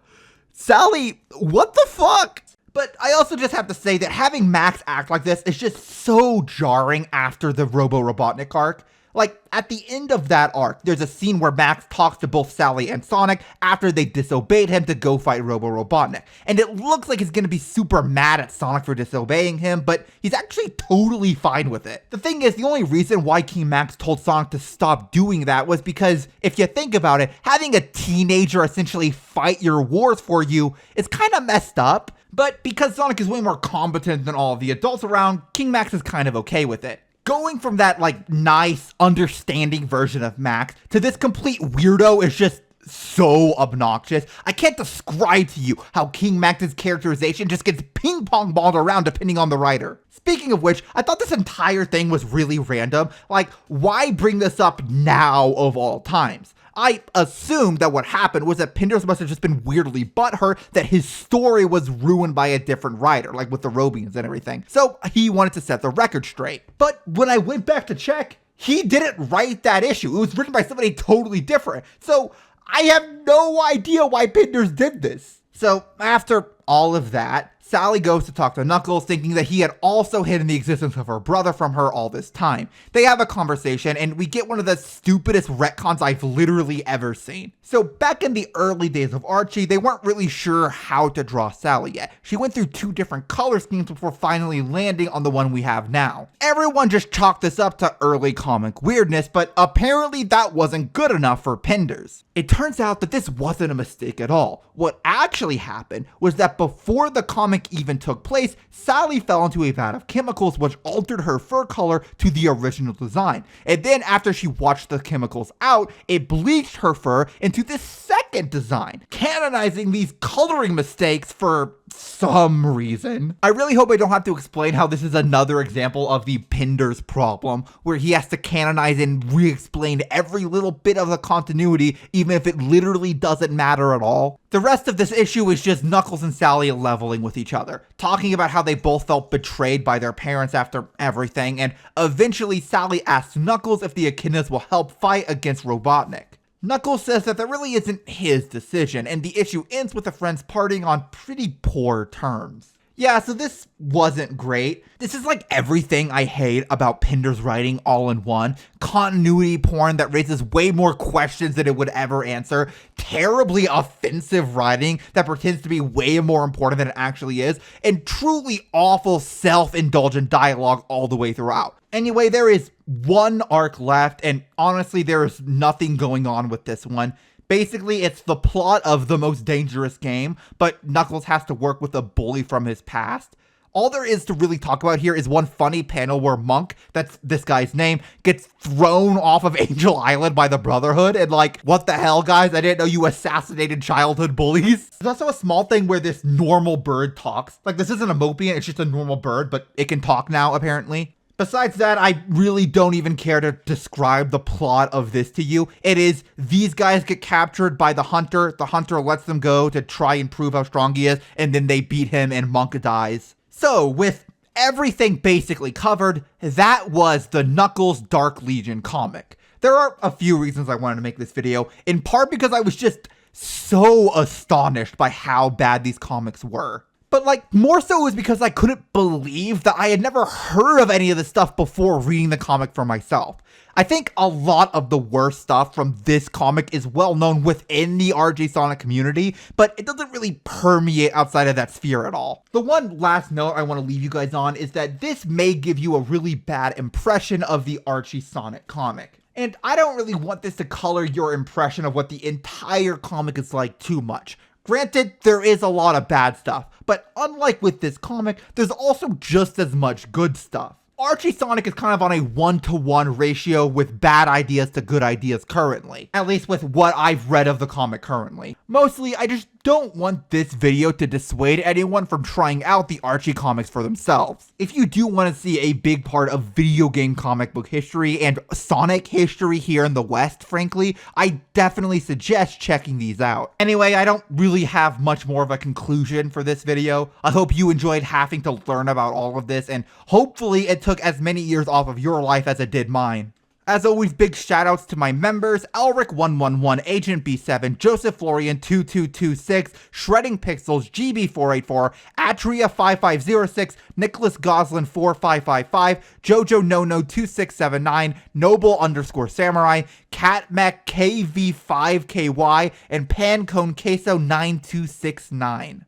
Sally, what the fuck? But I also just have to say that having Max act like this is just so jarring after the Robo Robotnik arc. Like, at the end of that arc, there's a scene where Max talks to both Sally and Sonic after they disobeyed him to go fight Robo Robotnik. And it looks like he's gonna be super mad at Sonic for disobeying him, but he's actually totally fine with it. The thing is, the only reason why King Max told Sonic to stop doing that was because, if you think about it, having a teenager essentially fight your wars for you is kind of messed up. But because Sonic is way more competent than all of the adults around, King Max is kind of okay with it. Going from that, like, nice, understanding version of Max to this complete weirdo is just so obnoxious. I can't describe to you how King Max's characterization just gets ping-pong balled around depending on the writer. Speaking of which, I thought this entire thing was really random. Like, why bring this up now of all times? I assumed that what happened was that Pinders must have just been weirdly butthurt that his story was ruined by a different writer, like with the Robians and everything. So he wanted to set the record straight. But when I went back to check, he didn't write that issue. It was written by somebody totally different. So I have no idea why Pinders did this. So after all of that, Sally goes to talk to Knuckles, thinking that he had also hidden the existence of her brother from her all this time. They have a conversation, and we get one of the stupidest retcons I've literally ever seen. So back in the early days of Archie, they weren't really sure how to draw Sally yet. She went through 2 different color schemes before finally landing on the one we have now. Everyone just chalked this up to early comic weirdness, but apparently that wasn't good enough for Pinders. It turns out that this wasn't a mistake at all. What actually happened was that before the comic even took place, Sally fell into a vat of chemicals which altered her fur color to the original design. And then after she washed the chemicals out, it bleached her fur into this second design, canonizing these coloring mistakes for some reason. I really hope I don't have to explain how this is another example of the Pinders problem, where he has to canonize and re-explain every little bit of the continuity, even if it literally doesn't matter at all. The rest of this issue is just Knuckles and Sally leveling with each other, talking about how they both felt betrayed by their parents after everything, and eventually Sally asks Knuckles if the Echidnas will help fight against Robotnik. Knuckles says that really isn't his decision, and the issue ends with the friends parting on pretty poor terms. Yeah, so this wasn't great. This is like everything I hate about Pinders writing all in one. Continuity porn that raises way more questions than it would ever answer. Terribly offensive writing that pretends to be way more important than it actually is. And truly awful self-indulgent dialogue all the way throughout. Anyway, there is one arc left, and honestly, there is nothing going on with this one. Basically, it's the plot of The Most Dangerous Game, but Knuckles has to work with a bully from his past. All there is to really talk about here is one funny panel where Monk, that's this guy's name, gets thrown off of Angel Island by the Brotherhood, and like, what the hell, guys? I didn't know you assassinated childhood bullies. There's also a small thing where this normal bird talks. Like, this isn't a Mopian, it's just a normal bird, but it can talk now, apparently. Besides that, I really don't even care to describe the plot of this to you. It is, these guys get captured by the hunter lets them go to try and prove how strong he is, and then they beat him and Monk dies. So, with everything basically covered, that was the Knuckles Dark Legion comic. There are a few reasons I wanted to make this video, in part because I was just so astonished by how bad these comics were. But like, more so was because I couldn't believe that I had never heard of any of this stuff before reading the comic for myself. I think a lot of the worst stuff from this comic is well known within the RJ Sonic community, but it doesn't really permeate outside of that sphere at all. The one last note I want to leave you guys on is that this may give you a really bad impression of the Archie Sonic comic. And I don't really want this to color your impression of what the entire comic is like too much. Granted, there is a lot of bad stuff, but unlike with this comic, there's also just as much good stuff. Archie Sonic is kind of on a 1-to-1 ratio with bad ideas to good ideas currently, at least with what I've read of the comic currently. Mostly, I just don't want this video to dissuade anyone from trying out the Archie comics for themselves. If you do want to see a big part of video game comic book history and Sonic history here in the West, frankly, I definitely suggest checking these out. Anyway, I don't really have much more of a conclusion for this video. I hope you enjoyed having to learn about all of this, and hopefully it took as many years off of your life as it did mine. As always, big shoutouts to my members, Elric111, Agent B7, Joseph Florian 2226, Shredding Pixels, GB484, Atria5506, Nicholas Goslin 4555, Jojo Nono 2679, Noble_Samurai, Catmech KV5KY, and Pancone Queso 9269.